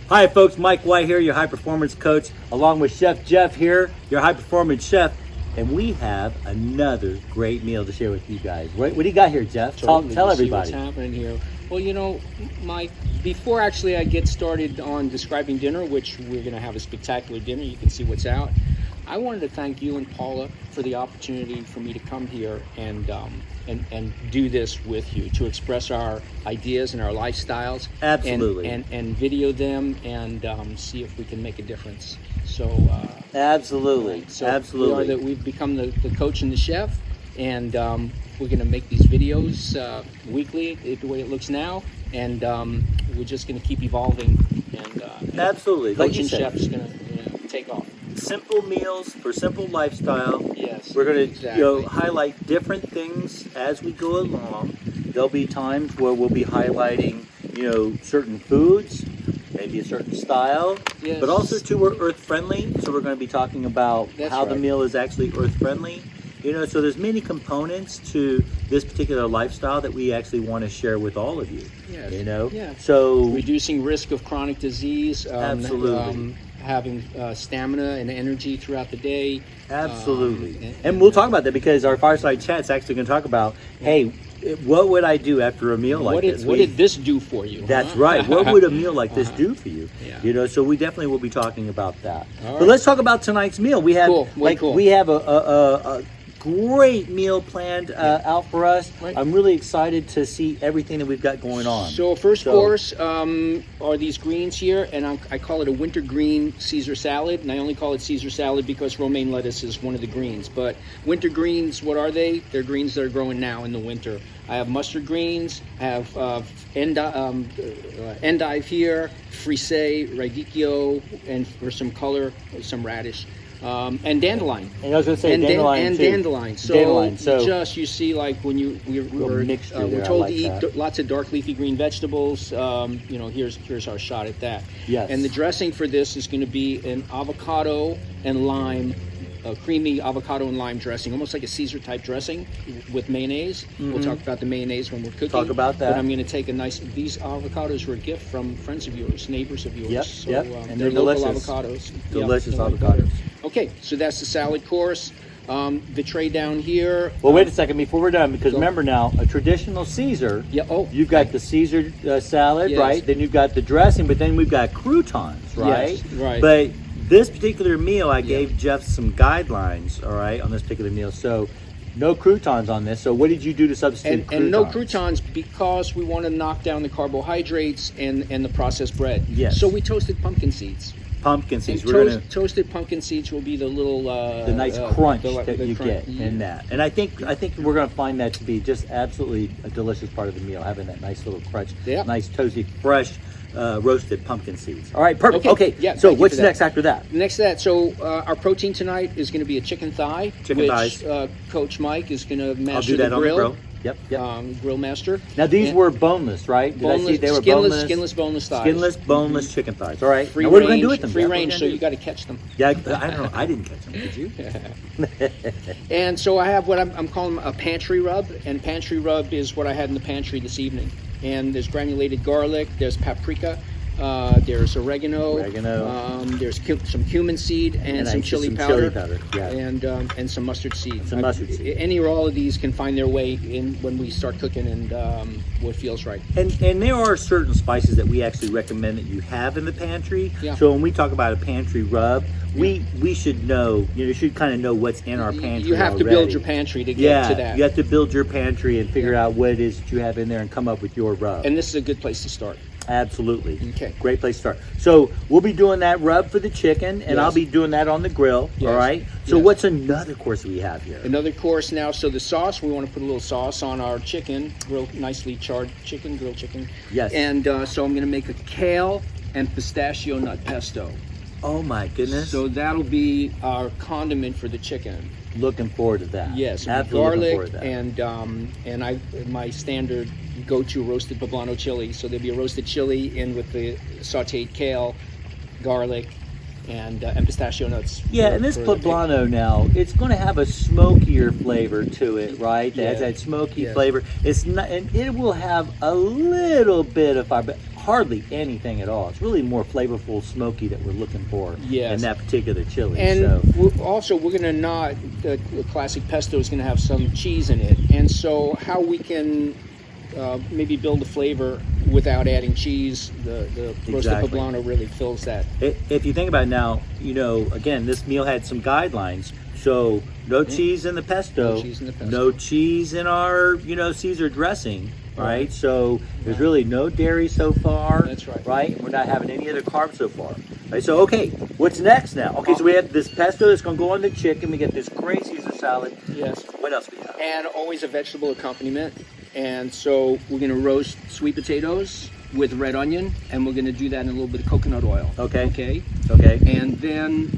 Hi folks, Mike White here, your high performance coach, along with Chef Jeff here, your high performance chef, and we have another great meal to share with you guys. What do you got here, Jeff? Totally. Tell See everybody. what's happening here. Well, you know, Mike, before actually I get started on describing dinner, which we're going to have a spectacular dinner, you can see what's out, I wanted to thank you and Paula for the opportunity for me to come here and do this with you, to express our ideas and our lifestyles. Absolutely. And video them and see if we can make a difference. So Absolutely. right, so Absolutely. we've become the coach and the chef, and we're going to make these videos weekly the way it looks now, and we're just going to keep evolving. And Absolutely. coach Like you and said, chef is going to take off. simple meals for simple lifestyle. Yes, We're going to exactly. highlight different things as we go along. There'll be times where we'll be highlighting, certain foods, maybe a certain style, Yes. but also too we're earth friendly. So we're going to be talking about That's how the right. meal is actually earth friendly. So there's many components to this particular lifestyle that we actually want to share with all of you. Yes. Yeah. So Reducing risk of chronic disease. Absolutely. Having stamina and energy throughout the day. Absolutely. And we'll talk about that because our fireside chat's actually going to talk about, hey, what would I do after a meal like this? What did this do for you? That's huh? right. What would a meal like this do for you? Yeah. So we definitely will be talking about that. All But right. let's talk about tonight's meal. We have Cool. we have a great meal planned out for us. Right. I'm really excited to see everything that we've got going on. So first course are these greens here, and I call it a winter green Caesar salad, and I only call it Caesar salad because romaine lettuce is one of the greens. But winter greens, what are they? They're greens that are growing now in the winter. I have mustard greens, I have endive here, frisee, radicchio, and for some color, some radish. And dandelion. And I was going to say dandelion too. Dandelion. So, Dandelion. So you see, like when we're told to eat lots of dark leafy green vegetables. Here's our shot at that. Yes. And the dressing for this is going to be an avocado and lime, creamy avocado and lime dressing, almost like a Caesar type dressing with mayonnaise. Mm-hmm. We'll talk about the mayonnaise when we're cooking. Talk about that. But I'm going to take these avocados were a gift from friends of yours, neighbors of yours. Yep, So, yep. And they're they're local delicious. avocados. Delicious Yeah, avocados. Okay, so that's the salad course. The tray down here. Well, wait a second before we're done, because remember now, a traditional Caesar, you've got the Caesar salad, Yes. right? Then you've got the dressing, but then we've got croutons, right? Yes, right. But this particular meal, I gave Jeff some guidelines, all right, on this particular meal. So no croutons on this. So what did you do to substitute croutons? And no croutons because we want to knock down the carbohydrates and the processed bread. Yes. So we toasted pumpkin seeds. Pumpkin seeds. And toasted pumpkin seeds will be the little the nice crunch that you crunch. get in that. And I think we're going to find that to be just absolutely a delicious part of the meal, having that nice little crunch, nice toasty, fresh, roasted pumpkin seeds. All right, perfect. Okay. Yeah, so what's next after that? Next to that, so our protein tonight is going to be a chicken thigh, which Coach Mike is going to master. I'll do that the on grill. the grill. Yep. Grill master. Now these were boneless, right? Did I see they were boneless? Skinless, boneless thighs. Skinless, boneless chicken thighs. All right. Free now what are we range, going to do with them? free range, so you got to catch them. Yeah, I don't know. I didn't catch them. Did you? And so I have what I'm calling a pantry rub, and pantry rub is what I had in the pantry this evening. And there's granulated garlic, there's paprika, there's oregano, there's some cumin seed and some chili powder, and some mustard seed. Any or all of these can find their way in when we start cooking and what feels right. And there are certain spices that we actually recommend that you have in the pantry. Yeah. So when we talk about a pantry rub, we should know, you should kind of know what's in our pantry. You have to build your pantry to get to that. You have to build your pantry and figure out what it is that you have in there and come up with your rub. And this is a good place to start. Absolutely. Okay. Great place to start. So we'll be doing that rub for the chicken, and I'll be doing that on the grill. Yes. All right. So what's another course we have here? Another course now. So the sauce, we want to put a little sauce on our chicken, nicely charred chicken, grilled chicken. Yes. And so I'm going to make a kale and pistachio nut pesto. Oh my goodness. So that'll be our condiment for the chicken. Looking forward to that. Yes, absolutely. Garlic and my standard go-to roasted Poblano chili. So there'll be a roasted chili in with the sautéed kale, garlic, and pistachio nuts. Yeah, and this Poblano now, it's going to have a smokier flavor to it, right? It has that smoky flavor. It's not, and it will have a little bit of fire, but hardly anything at all. It's really more flavorful, smoky that we're looking for Yes. in that particular chili. And So we're going to not, the classic pesto is going to have some cheese in it. And so how we can maybe build a flavor without adding cheese, the roasted Exactly. poblano really fills that. if you think about it now, again, this meal had some guidelines. So no cheese in the pesto, No cheese in the pesto. no cheese in our, Caesar dressing, right? So there's really no dairy so far. That's right. Right? We're not having any other carbs so far. Right? So, okay, what's next now? Okay, so we have this pesto that's going to go on the chicken. We get this great Caesar salad. Yes. What else we have? And always a vegetable accompaniment. And so we're going to roast sweet potatoes with red onion, and we're going to do that in a little bit of coconut oil. Okay. Okay. Okay. And then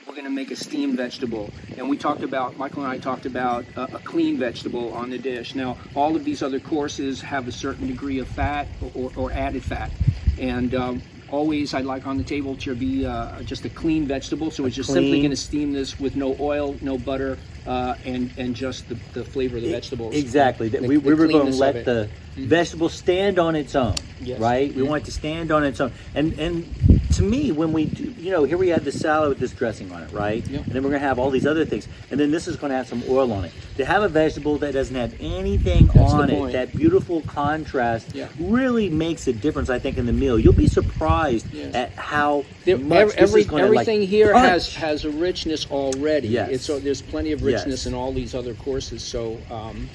we're going to make a steamed vegetable. And Michael and I talked about a clean vegetable on the dish. Now, all of these other courses have a certain degree of fat or added fat. And always I'd like on the table to be just a clean vegetable. So we're just simply going to steam this with no oil, no butter, and just the flavor of the vegetables. Exactly. The We were going to cleanness of let it. the vegetable stand on its own, Yes. right? We want it to stand on its own. And to me, when we do, here we have the salad with this dressing on it, right? Yep. And then we're going to have all these other things. And then this is going to have some oil on it. To have a vegetable that doesn't have anything That's the on it, point. that beautiful contrast Yeah. really makes a difference, I think, in the meal. You'll be surprised Yes. at how There- much this is going to, everything here punch. has a richness already. Yes. So there's plenty of richness Yes. in all these other courses. So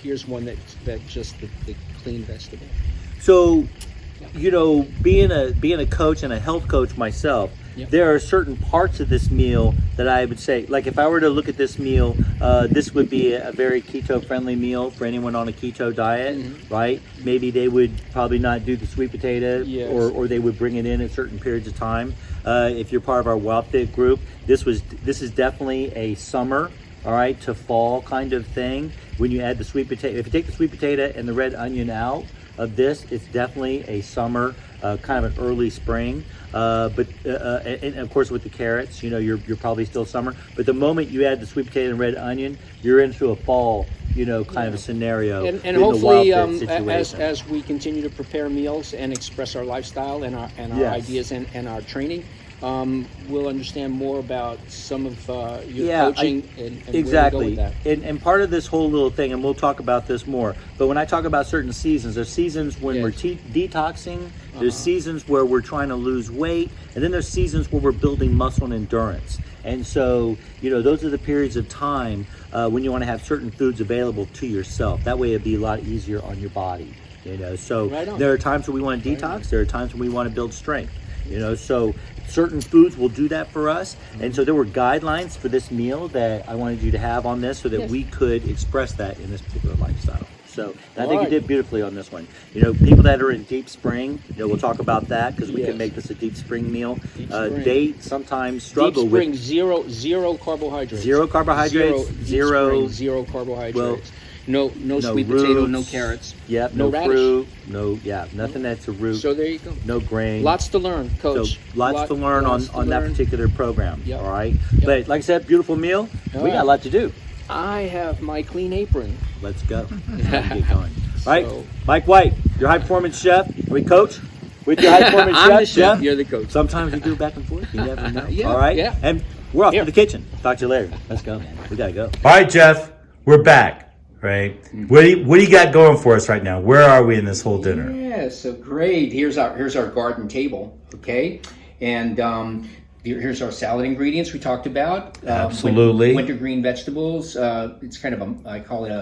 here's one that just the clean vegetable. So, being a coach and a health coach myself, Yep. there are certain parts of this meal that I would say, like if I were to look at this meal, this would be a very keto-friendly meal for anyone on a keto diet, right? Maybe they would probably not do the sweet potato, Yes. or they would bring it in at certain periods of time. If you're part of our Wild Fit group, this is definitely a summer, all right, to fall kind of thing. When you add the sweet potato, if you take the sweet potato and the red onion out of this, it's definitely a summer, kind of an early spring. And of course with the carrots, you're probably still summer. But the moment you add the sweet potato and red onion, you're into a fall, kind of a scenario. And in the hopefully, Wild Fit situation. as we continue to prepare meals and express our lifestyle and our Yes. ideas and our training, we'll understand more about some of your Yeah, coaching and exactly. where to go with that. And part of this whole little thing, and we'll talk about this more, but when I talk about certain seasons, there's seasons when Yes. we're detoxing, there's seasons where we're trying to lose weight, and then there's seasons where we're building muscle and endurance. And so, those are the periods of time when you want to have certain foods available to yourself. That way it'd be a lot easier on your body. So Right on. there are times where we want to detox, there are times when we want to build strength. So certain foods will do that for us. And so there were guidelines for this meal that I wanted you to have on this so that Yes. we could express that in this particular lifestyle. So and I think Alright. you did beautifully on this one. People that are in deep spring, we'll talk about that because we Yes. can make this a deep spring meal. Deep spring. They sometimes Deep struggle spring, with zero carbohydrates. zero carbohydrates, Deep zero, spring, zero carbohydrates. well, no sweet roots, potato, no carrots. Yep, no no radish. fruit, nothing that's a root, So there you go. no grain. Lots to learn, So Coach. lots to learn Lots to on that learn. particular program. Yep. All right. Yep. But like I said, beautiful meal. All We right. got a lot to do. I have my clean apron. Let's go. Get going. All right. So- Mike White, your high performance chef. Are we coach? With your high performance I'm chef. the chef. Jeff? You're the coach. Sometimes we do back and forth. You never know. Yeah, All right. yeah. And we're off Here. to the kitchen. Talk to you later. Let's go, man. We gotta go. All right, Jeff, we're back. Right? What do you got going for us right now? Where are we in this whole dinner? Yeah, so great. Here's our garden table, okay? And here's our salad ingredients we talked about. Absolutely. Winter green vegetables. It's kind of I call it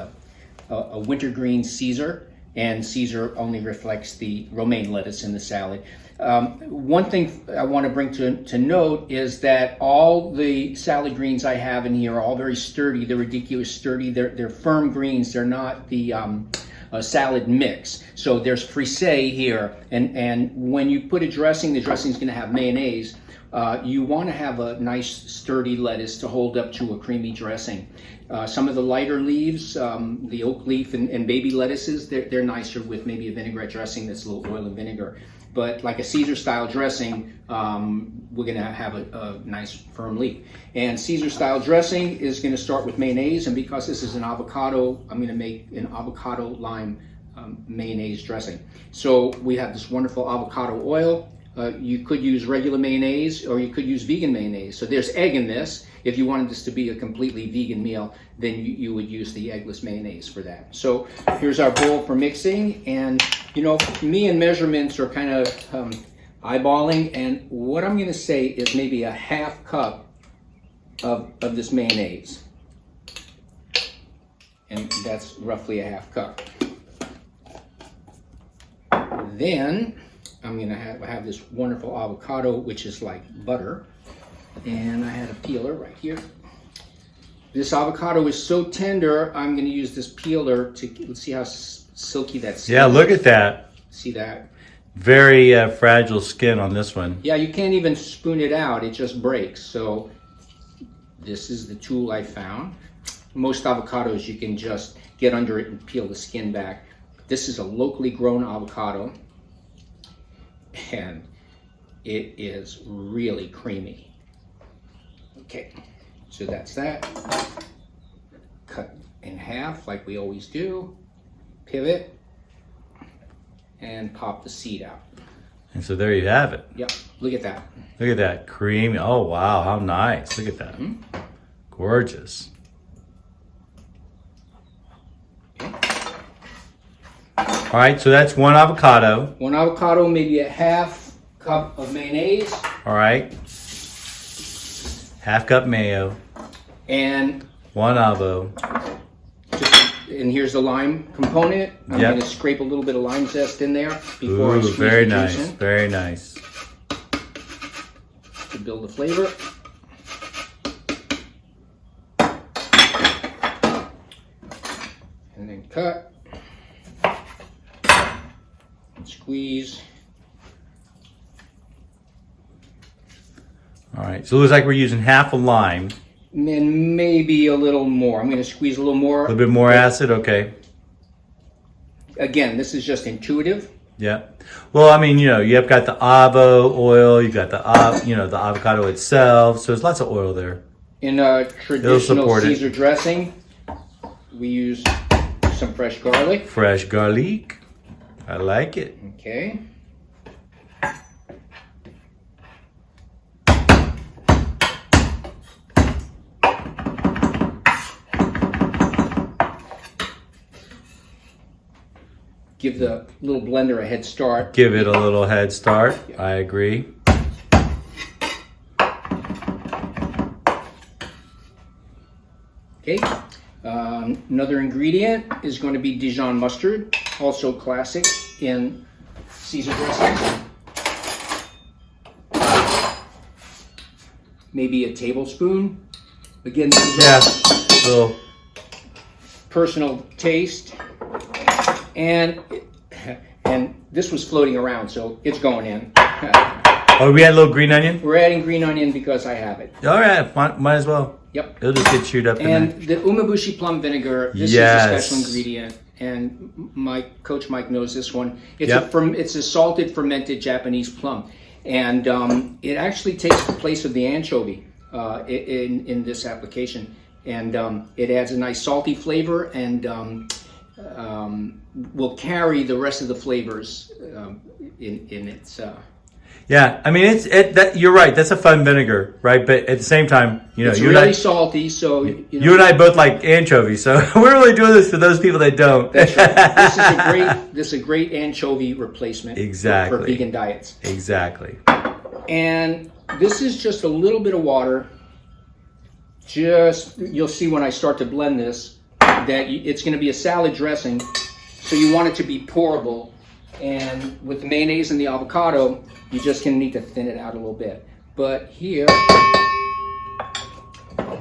a winter green Caesar, and Caesar only reflects the romaine lettuce in the salad. One thing I want to bring to note is that all the salad greens I have in here are all very sturdy. They're ridiculous sturdy. They're firm greens. They're not the salad mix. So there's frisee here, and when you put a dressing, the dressing is going to have mayonnaise. You want to have a nice sturdy lettuce to hold up to a creamy dressing. Some of the lighter leaves, the oak leaf and baby lettuces, they're nicer with maybe a vinaigrette dressing that's a little oil and vinegar. But like a Caesar style dressing, we're going to have a nice firm leaf. And Caesar style dressing is going to start with mayonnaise, and because this is an avocado, I'm going to make an avocado lime mayonnaise dressing. So we have this wonderful avocado oil. You could use regular mayonnaise or you could use vegan mayonnaise. So there's egg in this. If you wanted this to be a completely vegan meal, then you would use the eggless mayonnaise for that. So here's our bowl for mixing. And you know, me and measurements are kind of eyeballing. And what I'm gonna say is maybe a half cup of this mayonnaise. And that's roughly a half cup. Then I'm gonna have this wonderful avocado, which is like butter. And I had a peeler right here. This avocado is so tender, I'm gonna use this peeler to, let's see how silky that skin Yeah, look is. at that. See that? Very fragile skin on this one. Yeah, you can't even spoon it out, it just breaks. So this is the tool I found. Most avocados you can just get under it and peel the skin back. This is a locally grown avocado and it is really creamy. Okay, so that's that. Cut in half like we always do. Pivot and pop the seed out. And so there you have it. Yep, look at that. Look at that creamy. Oh, wow. How nice. Look at that. Gorgeous. All right, so that's one avocado. One avocado, maybe a half cup of mayonnaise. All right. Half cup mayo. And One avo. and here's the lime component. I'm Yep. going to scrape a little bit of lime zest in there before I Ooh, squeeze very the juice nice. in Very nice. to build the flavor. And then cut and squeeze. All right, so it looks like we're using half a lime. And maybe a little more. I'm going to squeeze a little more. A little bit more acid, okay. Again, this is just intuitive. Yeah. Well, I mean, you know, you have got the avo oil, you got the the avocado itself, so there's lots of oil there. In a traditional support it. Caesar dressing, we use some fresh garlic. Fresh garlic. I like it. Okay. Give the little blender a head start. Give it a little head start. I agree. Okay. Another ingredient is going to be Dijon mustard, also classic in Caesar dressings. Maybe a tablespoon. Again, this is Little. personal taste. And this was floating around, so it's going in. Oh, we had a little green onion? We're adding green onion because I have it. All right, might as well. Yep. It'll just get chewed up in And there. the umabushi plum vinegar, this Yes. is a special ingredient. And Coach Mike knows this one. It's Yep. it's a salted fermented Japanese plum. And it actually takes the place of the anchovy in this application. And it adds a nice salty flavor and will carry the rest of the flavors in its. Yeah, I mean you're right. That's a fun vinegar, right? But at the same time, It's you really and I, salty, so you and I both like anchovies, so we're really doing this for those people that don't. That's right. This is a great anchovy replacement Exactly. for vegan diets. Exactly. And this is just a little bit of water. You'll see when I start to blend this that it's going to be a salad dressing, so you want it to be pourable. And with the mayonnaise and the avocado, you're just going to need to thin it out a little bit. But here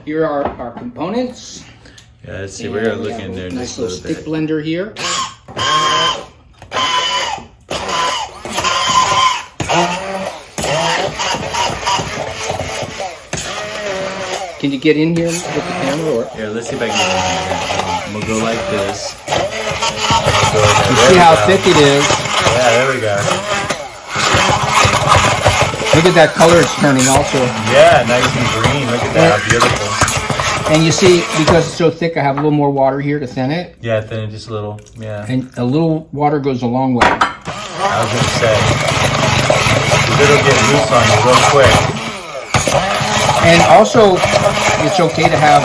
are our components. Yeah, let's see. And We're gonna we look have in there a just nice a little little stick bit. blender here. Can you get in here with the camera? Or? Here, let's see if I can get in here. I'm gonna go like this. You see how thick it is. Yeah, there we go. Look at that color it's turning also. Yeah, nice and green. Look at that, how beautiful. And you see, because it's so thick, I have a little more water here to thin it. Yeah, thin it just a little. Yeah. And a little water goes a long way. I was gonna say, 'cause it'll get loose on you real quick. And also, it's okay to have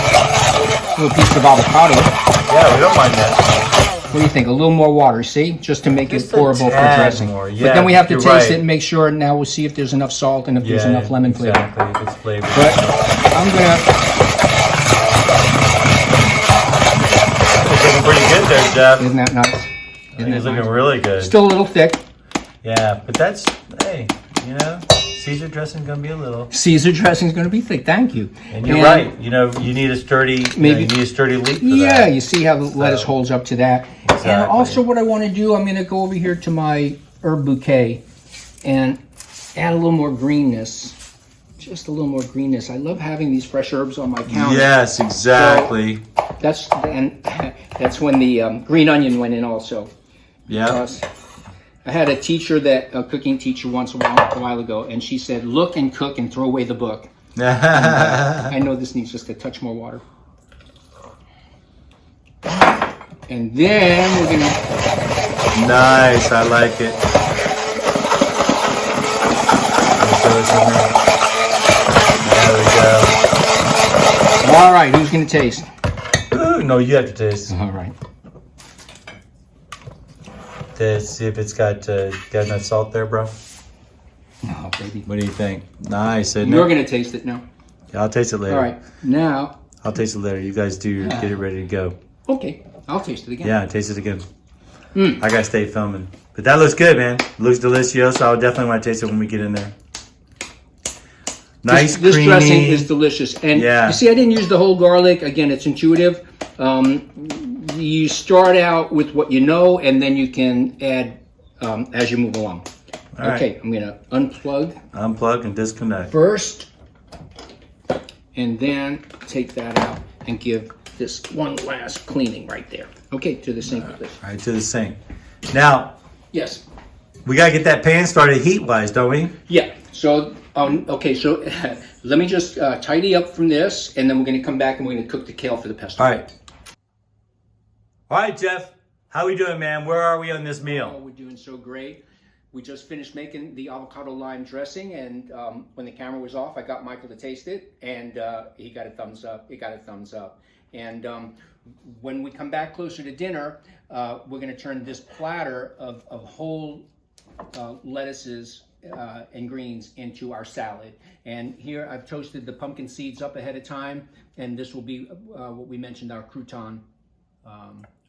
a little piece of avocado. Yeah, we don't mind that. What do you think? A little more water, see? Just to make Just it pourable a for tad dressing. more. But Yeah, then we have to you're taste right. it and make sure. Now we'll see if there's enough salt and if there's enough lemon flavor. Exactly, if it's flavored. But I'm gonna. It's looking pretty good there, Jeff. Isn't that nice? I Isn't think it's that looking nice? really good. Still a little thick. Yeah, but that's, hey, you know, Caesar dressing's gonna be a little. Caesar dressing is going to be thick. Thank you. And you're right. You know, you need a sturdy. Maybe- you need a sturdy leaf for Yeah, that. you see how the lettuce holds up to that. And Exactly. also what I want to do, I'm going to go over here to my herb bouquet and add a little more greenness. Just a little more greenness. I love having these fresh herbs on my counter. Yes, exactly. That's when the green onion went in also. Yeah. I had a teacher, a cooking teacher once a while ago, and she said, look and cook and throw away the book. I know this needs just a touch more water. And then we're gonna. Nice, I like it. There we go. All right, who's gonna taste? Ooh, no, you have to taste. All right. To see if it's got enough salt there, bro. Oh, baby. What do you think? Nice, isn't You're it? gonna taste it now. Yeah, I'll taste it later. All right, now. I'll taste it later. You guys do get it ready to go. Okay, I'll taste it again. Yeah, taste it again. I gotta stay filming. But that looks good, man. Looks delicious. I'll definitely want to taste it when we get in there. Nice, This creamy. dressing is delicious, and Yeah. you see, I didn't use the whole garlic. Again, it's intuitive. You start out with what you know, and then you can add as you move along. All right. Okay, I'm gonna unplug Unplug and disconnect. first, and then take that out and give this one last cleaning right there. Okay, to the sink, please. All right, to the sink. Now, Yes. we gotta get that pan started heat-wise, don't we? Yeah. So, okay. So, let me just tidy up from this, and then we're gonna come back and we're gonna cook the kale for the pesto. All right. All right, Jeff. How we doing, man? Where are we on this Oh, meal? we're doing so great. We just finished making the avocado lime dressing, and when the camera was off, I got Michael to taste it, and he got a thumbs up. He got a thumbs up. And when we come back closer to dinner, we're going to turn this platter of whole lettuces and greens into our salad. And here I've toasted the pumpkin seeds up ahead of time, and this will be what we mentioned, our crouton.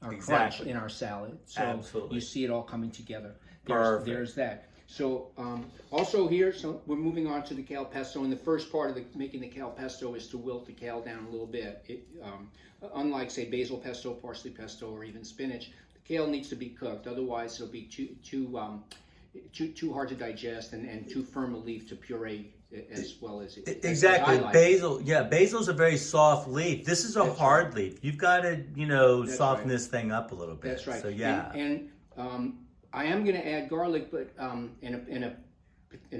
Our crunch Exactly. in our salad. So Absolutely. you see it all coming together. Perfect. There's that. So also here, so we're moving on to the kale pesto. And the first part of making the kale pesto is to wilt the kale down a little bit. Unlike, say, basil pesto, parsley pesto, or even spinach, the kale needs to be cooked. Otherwise, it'll be too hard to digest and too firm a leaf to puree as well as it. Exactly. I like. Basil. Yeah, basil's a very soft leaf. This is a That's hard leaf. You've got to, That's soften right. this thing up a little bit. That's right. So yeah. And I am going to add garlic, but in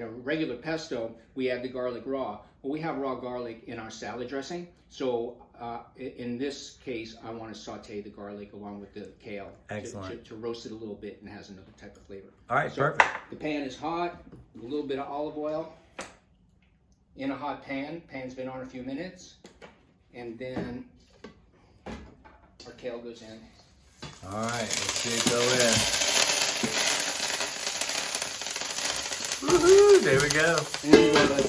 a regular pesto, we add the garlic raw. Well, we have raw garlic in our salad dressing. So in this case, I want to saute the garlic along with the kale. Excellent. To roast it a little bit and has another type of flavor. All right, So perfect. the pan is hot. A little bit of olive oil in a hot pan. Pan's been on a few minutes. And then our kale goes in. All right, let's see it go in. Woohoo! There we go. And then we're gonna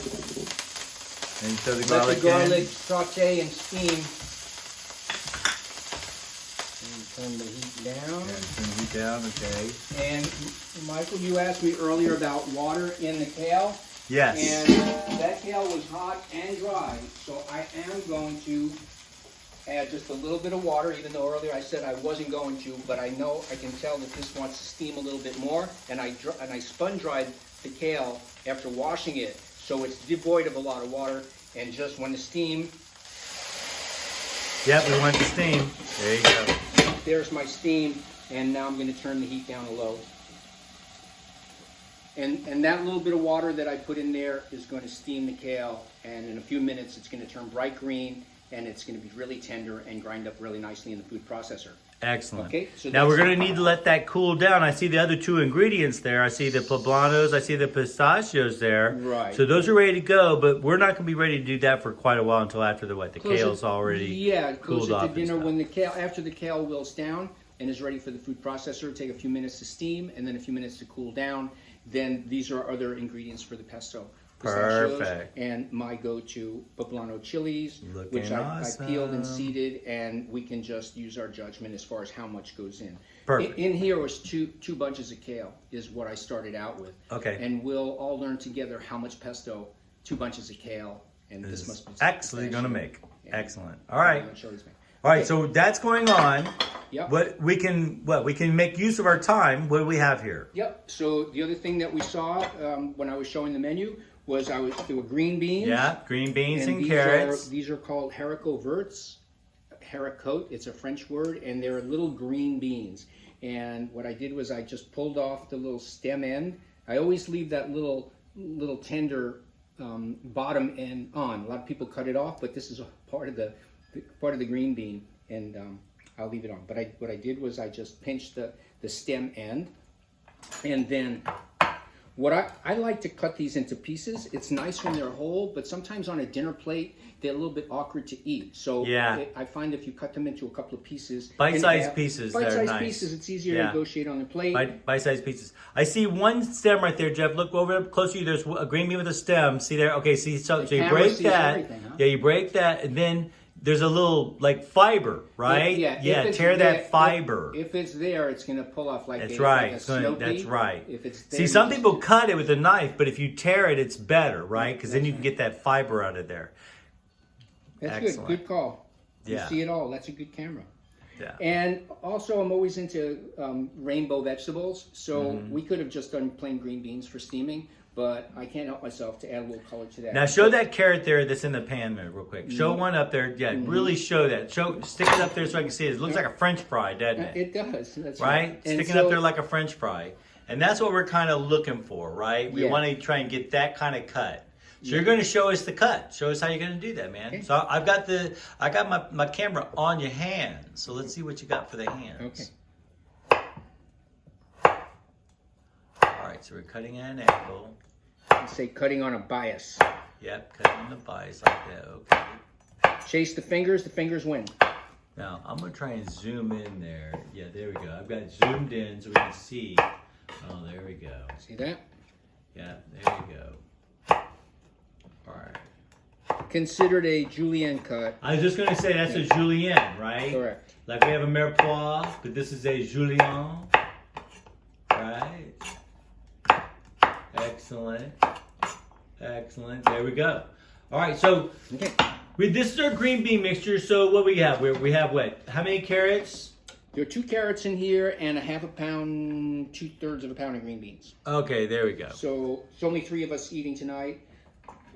And you throw the let garlic, the garlic in. saute and steam. And turn the heat down. Yeah, turn the heat down. Okay. And Michael, you asked me earlier about water in the kale. Yes. And that kale was hot and dry, so I am going to add just a little bit of water, even though earlier I said I wasn't going to, but I know I can tell that this wants to steam a little bit more. And I spun dried the kale after washing it, so it's devoid of a lot of water. And just when the steam, Yep, we want the steam. There you go. there's my steam, and now I'm going to turn the heat down to low. And that little bit of water that I put in there is going to steam the kale, and in a few minutes it's going to turn bright green, and it's going to be really tender and grind up really nicely in the food processor. Excellent. Okay, so now we're that's- going to need to let that cool down. I see the other two ingredients there. I see the poblanos. I see the pistachios there. Right. So those are ready to go, but we're not going to be ready to do that for quite a while until after the what? The Close kale's it- already close cooled it off. to and dinner stuff. when the kale, after the kale wilts down and is ready for the food processor. Take a few minutes to steam and then a few minutes to cool down. Then these are other ingredients for the pesto. Pistachios Perfect. And my go-to poblano chilies, Looking which I peeled and awesome. seeded, and we can just use our judgment as far as how much goes in. Perfect. In here was two bunches of kale is what I started out with. Okay. And we'll all learn together how much pesto 2 bunches of kale, and this must be actually going to pistachio make. and Excellent. All right. poblano chilies make. All right. Okay. So that's going on. Yep. What we can make use of our time. What do we have here? Yep. So the other thing that we saw when I was showing the menu was there were green beans. Yeah, green beans and these carrots. These are called haricots verts. Haricot, it's a French word, and they're little green beans. And what I did was I just pulled off the little stem end. I always leave that little tender bottom end on. A lot of people cut it off, but this is a part of the green bean, and I'll leave it on. But what I did was I just pinched the stem end, and then what I like to cut these into pieces. It's nice when they're whole, but sometimes on a dinner plate they're a little bit awkward to eat. So Yeah. I find if you cut them into a couple of pieces, Bite-sized pieces, they're bite-sized nice. pieces, it's easier Yeah. to negotiate on the plate. Bite-sized pieces. I see one stem right there, Jeff. Look over up close to you. There's a green bean with a stem. See there? Okay, see, so you camera break sees that. everything, huh? Yeah, you break that, and then there's a little like fiber, right? Yeah, Yeah, if it's tear there- that fiber. If it's there, it's going to pull off like That's a, right. like a It's gonna- snow that's pea. right. If it's there, See, you some just- people cut it with a knife, but if you tear it, it's better, right? Because then That's you can get that fiber out of there. That's Excellent. good call. Yeah. You see it all. That's a good camera. Yeah. And also, I'm always into rainbow vegetables. So Mm-hmm. we could have just done plain green beans for steaming, but I can't help myself to add a little color to that. Now show that carrot there that's in the pan there real quick. Show one up there. Yeah, really show that. Stick it up there so I can see it. It looks like a French fry, doesn't it? It does. That's Right? And Sticking so- up there like a French fry. And that's what we're kind of looking for, right? We Yeah. want to try and get that kind of cut. So you're going to show us the cut. Show us how you're going to do that, man. Okay. So I got my camera on your hands. So let's see what you got for the hands. Okay. All right, so we're cutting at an angle. Let's say cutting on a bias. Yep, cutting on the bias like that. Okay. Chase the fingers win. Now, I'm going to try and zoom in there. Yeah, there we go. I've got it zoomed in so we can see. Oh, there we go. See that? Yeah, there you go. All right. Considered a julienne cut. I was just going to say that's a julienne, right? Correct. Like we have a mirepoix, but this is a julienne. Right? Excellent. Excellent. There we go. All right, so Okay. this is our green bean mixture. So what we have? We have what? How many carrots? There are 2 carrots in here and a half a pound, 2/3 of a pound of green beans. Okay, there we go. So it's only 3 of us eating tonight,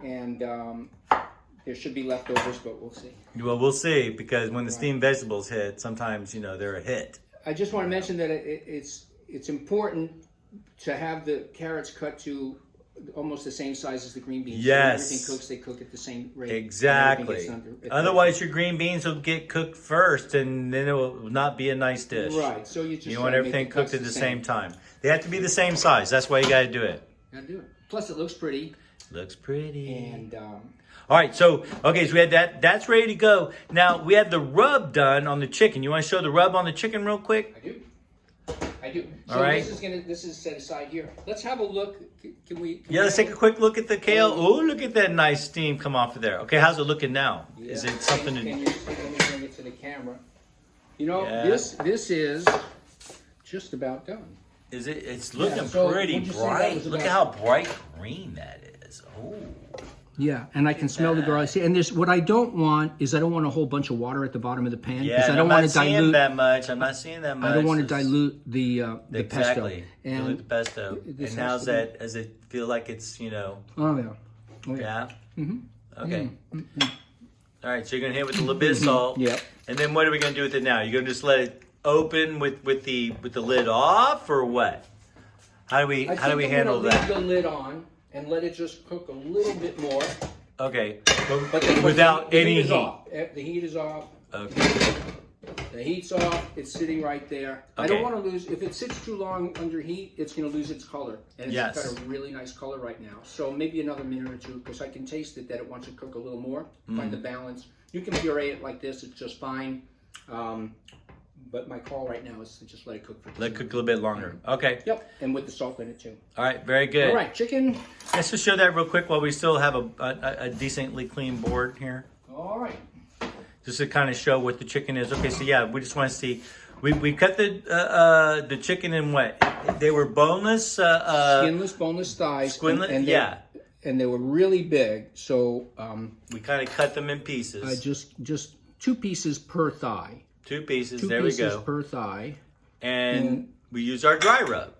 and there should be leftovers, but we'll see. Well, we'll see, because when the steamed vegetables hit, sometimes, they're a hit. I just want to mention that it's important to have the carrots cut to almost the same size as the green beans. Yes. So everything cooks, they cook at the same rate. Exactly. And everything gets Otherwise, your green beans will get cooked first, and then it will not be a nice dish. Right. So you just You try want to make everything the cuts cooked at the same time. They have to be the same size. That's why you got to do it. Gotta do it. Plus, it looks pretty. Looks pretty. And All right, so we had that. That's ready to go. Now we have the rub done on the chicken. You want to show the rub on the chicken real quick? I do. So All right. this is set aside here. Let's have a look. Can we? Yeah, let's take a quick look at the kale. Oh, look at that nice steam come off of there. Okay, how's it looking now? Yeah. Is it something Can to? you let me bring it to the camera? Yeah. This is just about done. Is it? It's looking so pretty would you say that bright. was Look at about- how bright green that is. Oh. Yeah, and I can smell the garlic. See, and there's what I don't want is I don't want a whole bunch of water at the bottom of the pan Yeah, because I I'm don't not want to seeing dilute. that much. I'm not seeing that much. I don't want to It's- dilute the Exactly. pesto. And Dilute the pesto. this And has how's to be- that? Does it feel like it's oh yeah, oh yeah. Yeah. Mm-hmm. Okay. All right. So you're gonna hit it with a little bit of salt. Yep. And then what are we gonna do with it now? You're gonna just let it open with the lid off, or what? How do we handle Leave that? the lid on and let it just cook a little bit more. Okay. But Without any heat is heat. off. The heat is off. Okay. The heat's off. It's sitting right there. I Okay. don't want to lose. If it sits too long under heat, it's going to lose its color. And it's Yes. got a really nice color right now. So maybe another minute or two, because I can taste it that it wants to cook a little more. Find the balance. You can puree it like this. It's just fine. But my call right now is to just let it cook for just Let it cook a little bit longer. Okay. Yep, and with the salt in it too. All right. Very good. All right, chicken. Let's just show that real quick while we still have a decently clean board here. All right. Just to kind of show what the chicken is. Okay, so yeah, we just want to see. We cut the chicken in what? They were boneless. Skinless, boneless thighs. Skinless, and yeah. And they were really big, so We kind of cut them in pieces. just 2 pieces per thigh. 2 pieces. 2 There pieces we go. per thigh. And we use our dry rub,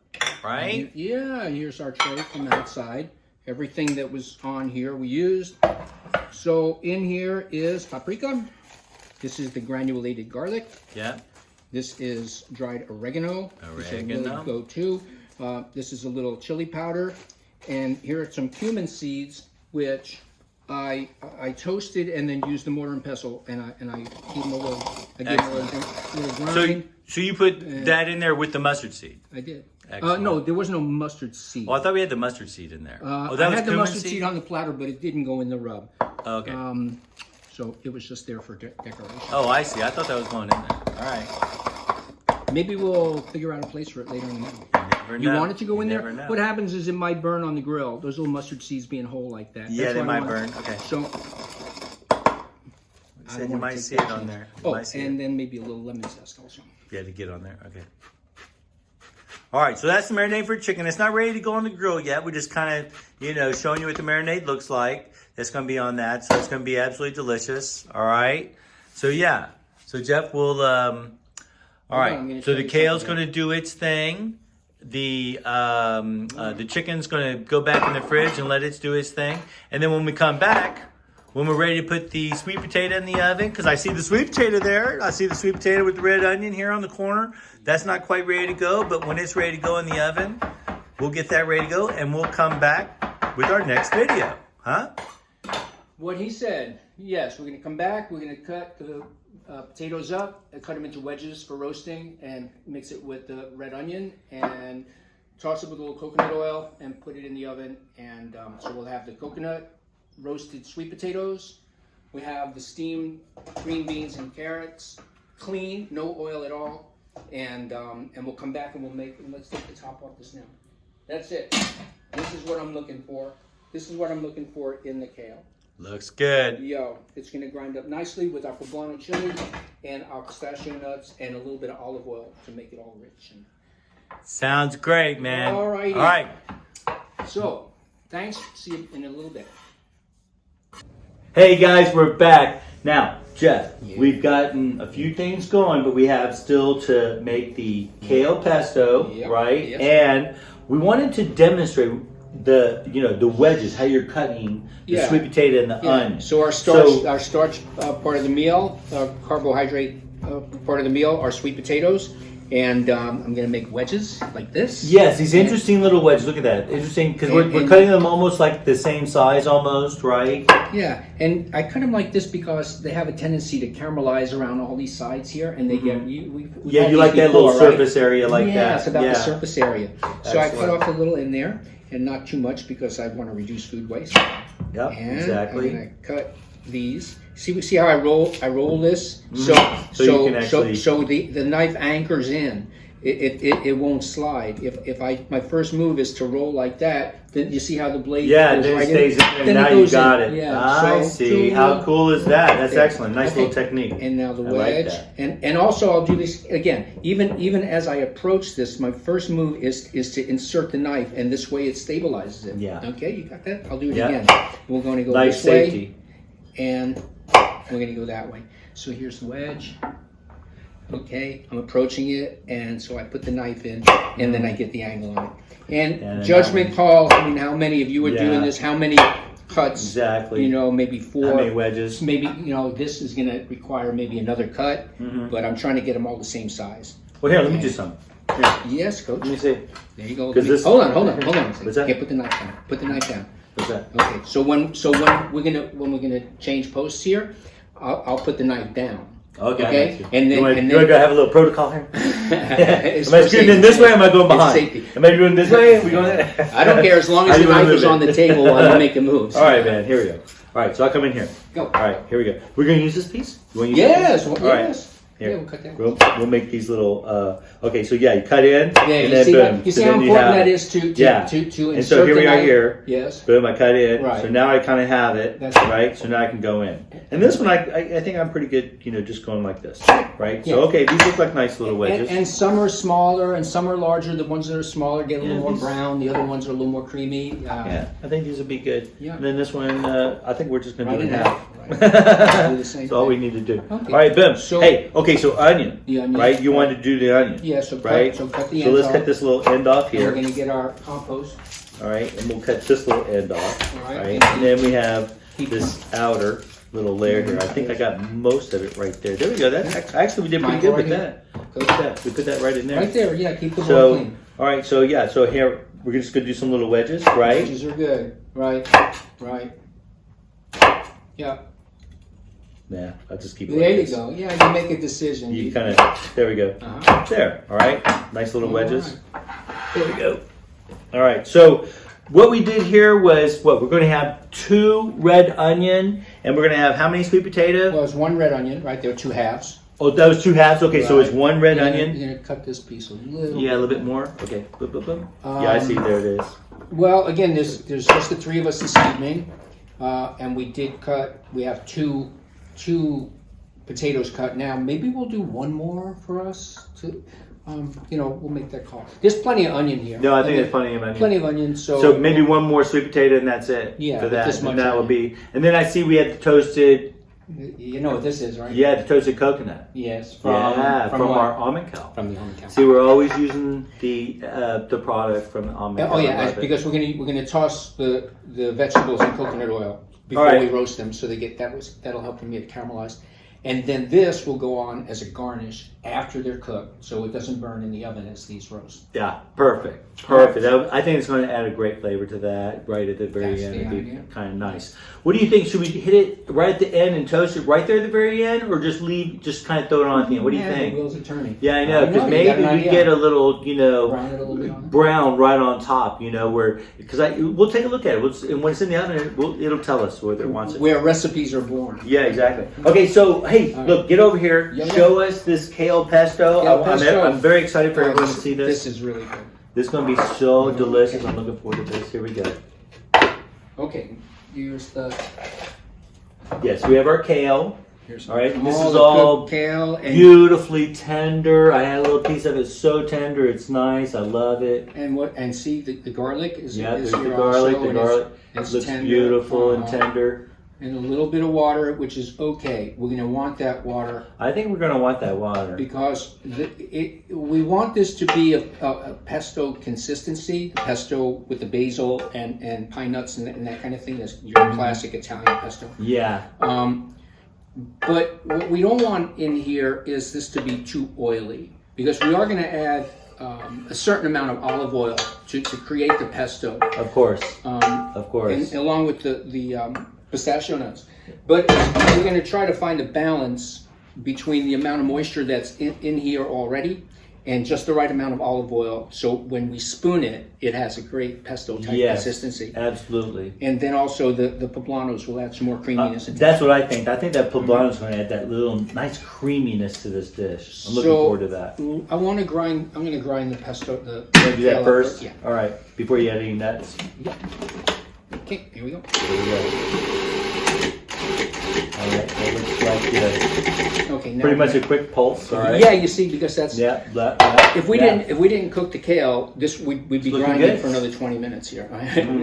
right? Yeah, here's our tray from outside. Everything that was on here we used. So in here is paprika. This is the granulated garlic. Yeah. This is dried oregano. Oregano. Go-to. This is a little chili powder. And here are some cumin seeds, which I toasted and then used the mortar and pestle, and I gave them a little grind. So you put that in there with the mustard seed. I did. Excellent. No, there was no mustard seed. Oh, I thought we had the mustard seed in there. I that was had the cumin mustard seed on the platter, but it didn't go in the rub. Okay. So it was just there for decoration. Oh, I see. I thought that was going in there. All right. Maybe we'll figure out a place for it later in the night. Never You know. want it to go in Never there? know. What happens is it might burn on the grill. Those little mustard seeds being whole like that. Yeah, That's they why I might want- burn. Okay. So You said you wanna might take see that it on chance. there. You Oh, might see it. and then maybe a little lemon zest also. You had to get on there. Okay. All right, so that's the marinade for chicken. It's not ready to go on the grill yet. We're just kind of, showing you what the marinade looks like. That's going to be on that, so it's going to be absolutely delicious. All right. So yeah. So Jeff will. All right. So the kale's going to do its thing. The chicken's going to go back in the fridge and let it do its thing. And then when we come back, when we're ready to put the sweet potato in the oven, because I see the sweet potato there. I see the sweet potato with the red onion here on the corner. That's not quite ready to go, but when it's ready to go in the oven, we'll get that ready to go, and we'll come back with our next video. Huh? What he said, yes, we're going to come back. We're going to cut the potatoes up and cut them into wedges for roasting and mix it with the red onion and toss it with a little coconut oil and put it in the oven. And so we'll have the coconut roasted sweet potatoes. We have the steamed green beans and carrots, clean, no oil at all. And we'll come back and let's take the top off this now. That's it. This is what I'm looking for. This is what I'm looking for in the kale. Looks good. Yo, it's going to grind up nicely with our poblano chili and our pistachio nuts and a little bit of olive oil to make it all rich. Sounds great, man. All righty. All right. So, thanks. See you in a little bit. Hey guys, we're back. Now, Jeff, we've gotten a few things going, but we have still to make the kale pesto, Yep, right? yes. And we wanted to demonstrate the wedges, how you're cutting the Yeah. sweet potato and the onion. So our starch part of the meal, carbohydrate part of the meal, are sweet potatoes. And I'm going to make wedges like this. Yes, these interesting little wedges. Look at that. Interesting, because we're cutting them almost like the same size almost, right? Yeah, and I cut them like this because they have a tendency to caramelize around all these sides here, and they get we've Yeah, had you these like that before, little right? surface area like that. Yeah, it's about Yeah. the surface area. So I cut Excellent. off a little in there, and not too much because I want to reduce food waste. Yep, And exactly. I'm gonna cut these. See how I roll this? So you can actually- so the knife anchors in. It won't slide. If my first move is to roll like that, then you see how the blade Yeah, goes then it right stays in, and Then now it you goes got in. it. Yeah. I So, see. two, How cool is that? That's Okay. excellent. Nice Okay. little technique. And now the I like wedge, that. and also I'll do this again. Even as I approach this, my first move is to insert the knife, and this way it stabilizes it. Yeah. Okay, you got that? I'll do it Yeah. again. We're going to go Nice this way, safety. and we're going to go that way. So here's the wedge. Okay, I'm approaching it, and so I put the knife in, and then I get the angle on it. And then judgment call. I mean, how many of you are Yeah. doing this? How many cuts? Exactly. Maybe 4. How many wedges? Maybe this is going to require maybe another cut, but I'm trying to get them all the same size. Well, here, let me do some. Here, Yes, coach. let me see. There you go. 'Cause this- Hold on. What's that? Okay, put the knife down. Put the knife down. What's that? Okay, so when we're gonna change posts here, I'll put the knife down. Okay. Okay, and then you want to have a little protocol here? It's Am I for scooting in safety. this way? Or am I going It's behind? safety. Am I doing this way? Are we going there? I don't care as long as How the you wanna knife move is it? on the table while you make the moves. All right, man. Here we go. All right, so I'll come in here. Go. All right, here we go. We're gonna use this piece. You want to use Yes. This piece? Well, All right. yes. Here. Yeah, we'll cut that. We'll make these little. Okay, so yeah, you cut in. Yeah, and you then see boom. that? You So see how then important have- that is to Yeah. insert And so here the we are knife? here. Yes. Boom, I cut in. Right. So now I kind of have it, That's right? So now I can go in. And this one, I think I'm pretty good, just going like this, right? Yeah. So, okay, these look like nice little wedges. And some are smaller and some are larger. The ones that are smaller get a little Yeah, more these- brown. The other ones are a little more creamy. Yeah, I think these would be good. Yeah. And then this one, I think we're just going to Right do it in now. half. Right. Do the same That's all we thing. need to do. Okay. All right, boom. So- Hey, okay, so onion, The onion. right? You wanted to do the onion. Yeah, so right? cut the So ends let's off. cut this little end off And we're here. going to get our compost. All right, and we'll cut this little end off. All right. Right, and then we have Keep this outer little layer here. I think I got most of it right there. There we go. That actually we did pretty Mine good right with here. that. Look at that. We put that right in there. Right there, yeah, keep the bowl So, clean. all right. So yeah. So here we're just gonna do some little wedges, right? Wedges are good. Right. Yeah. Yeah. I'll just keep. it There like you this. go. Yeah, you make a decision. You kind of. There we go. Uh-huh. There. All right. Nice little All wedges. There we go. All right. So what we did here was what we're going to have 2 red onion, and we're going to have how many sweet potato? Well, it's 1 red onion, right? There are 2 halves. Oh, that was 2 halves. Okay, so Right. it's 1 red You're onion. You're gonna cut this piece a little. Yeah, a little bit more. Okay. Boom, boom, boom. Yeah, I see. There it is. Well, again, there's just the 3 of us this evening, and we did cut. We have two potatoes cut now. Maybe we'll do 1 more for us to. We'll make that call. There's plenty of onion here. No, I think there's plenty of onion. Plenty of onion. So maybe 1 more sweet potato, and that's it. Yeah, For with that, this and much that will onion. be. And then I see we had the toasted. You know what this is, right? Yeah, the toasted coconut. Yes. From what? our almond cow. From the almond cow. See, we're always using the product from the almond cow. Oh I yeah, love it. because we're gonna toss the vegetables in coconut oil before All right. we roast them, so they get that'll help them get caramelized, and then this will go on as a garnish after they're cooked, so it doesn't burn in the oven as these roast. Yeah, perfect. I think it's going to add a great flavor to that right at the very That's end. the It'd be idea. kind of nice. What do you think? Should we hit it right at the end and toast it right there at the very end, or just kind of throw it on at the end? What do you Yeah, think? The wheels are turning. Yeah, I know, because you maybe got an we idea. get a little, Brown it a little bit on it. brown right on top, we'll take a look at it. And when it's in the oven, it'll tell us whether it wants it. Where recipes are born. Yeah, exactly. Okay, so hey, All right. look, get over here. Yeah, yeah. Show us this kale pesto. Kale pesto. I'm very excited for everyone to see This this. is really good. This is going to be so delicious. I'm looking forward to this. Here we go. Okay, here's the. Yes, we have our kale. Here's All right, this all is the all cooked kale and beautifully tender. I had a little piece of it, so tender. It's nice. I love it. and see the garlic is Yeah, is there's the here garlic. also, The and garlic it's looks tender. beautiful and Uh-huh. tender. And a little bit of water, which is okay. We're going to want that water I think we're going to want that water. because we want this to be a pesto consistency, pesto with the basil and pine nuts and that kind of thing. That's your classic Italian pesto. Yeah. But what we don't want in here is this to be too oily because we are going to add a certain amount of olive oil to create the pesto. Of course. Um, Of course. and along with the pistachio nuts. But we're going to try to find a balance between the amount of moisture that's in here already and just the right amount of olive oil. So when we spoon it, it has a great pesto type Yes, consistency. absolutely. And then also the poblanos will add some more creaminess. into That's what I think. I think that poblano is going to add that little nice creaminess to this dish. I'm looking forward to that. I want to grind. I'm going to grind the pesto. You want to do that kale first? Yeah. All right. Before you add any nuts. Okay. Here we go. Here we go. All right. That looks like Okay. Now pretty much a quick pulse. All right. Yeah, you see, because that's Yeah. if we didn't cook the kale, we'd be looking grinding good. for another 20 minutes here.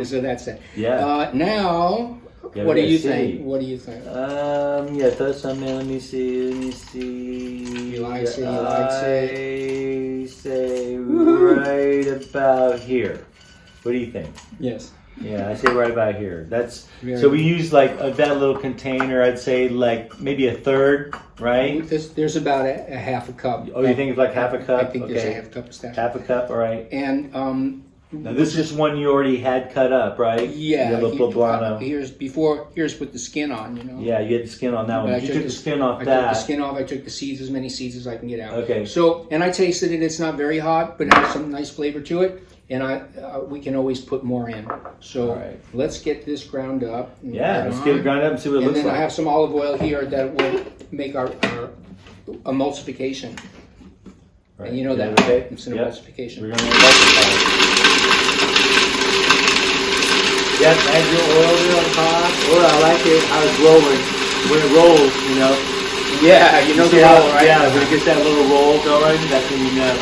So that's it. Yeah. Now, Yeah, what do we you gotta see. think? What do you think? Yeah, throw some in. Let me see. You like it, you I say right about here. What do you think? Yes. Yeah, I say right about here. That's Very so we use like that little container. I'd say like maybe a third, right? There's about a half a cup. Oh, you think it's like half a cup? I think there's a Okay. half cup of pistachio. Half a cup, all right. And Now this is one you already had cut up, right? Yeah. The little Poblano. Here's with the skin on, you know. Yeah, you had the skin on that But one. You took the skin off that. I took the skin off. I took the seeds, as many seeds as I can get out. Okay. So, and I tasted it. It's not very hot, but it has some nice flavor to it. And we can always put more in. So right. Let's get this ground up. Yeah, let's get it ground up and see what it looks like. And then I have some olive oil here that will make our emulsification. Right. And you know that, okay? It's an Yep. emulsification. We're going to emulsify it. Yep, add your oil there on top. Oh, I like it how it's rolling. When it rolls, you know. Yeah, you know the how, roll, right? Yeah, when it gets that little roll going, that's when you know.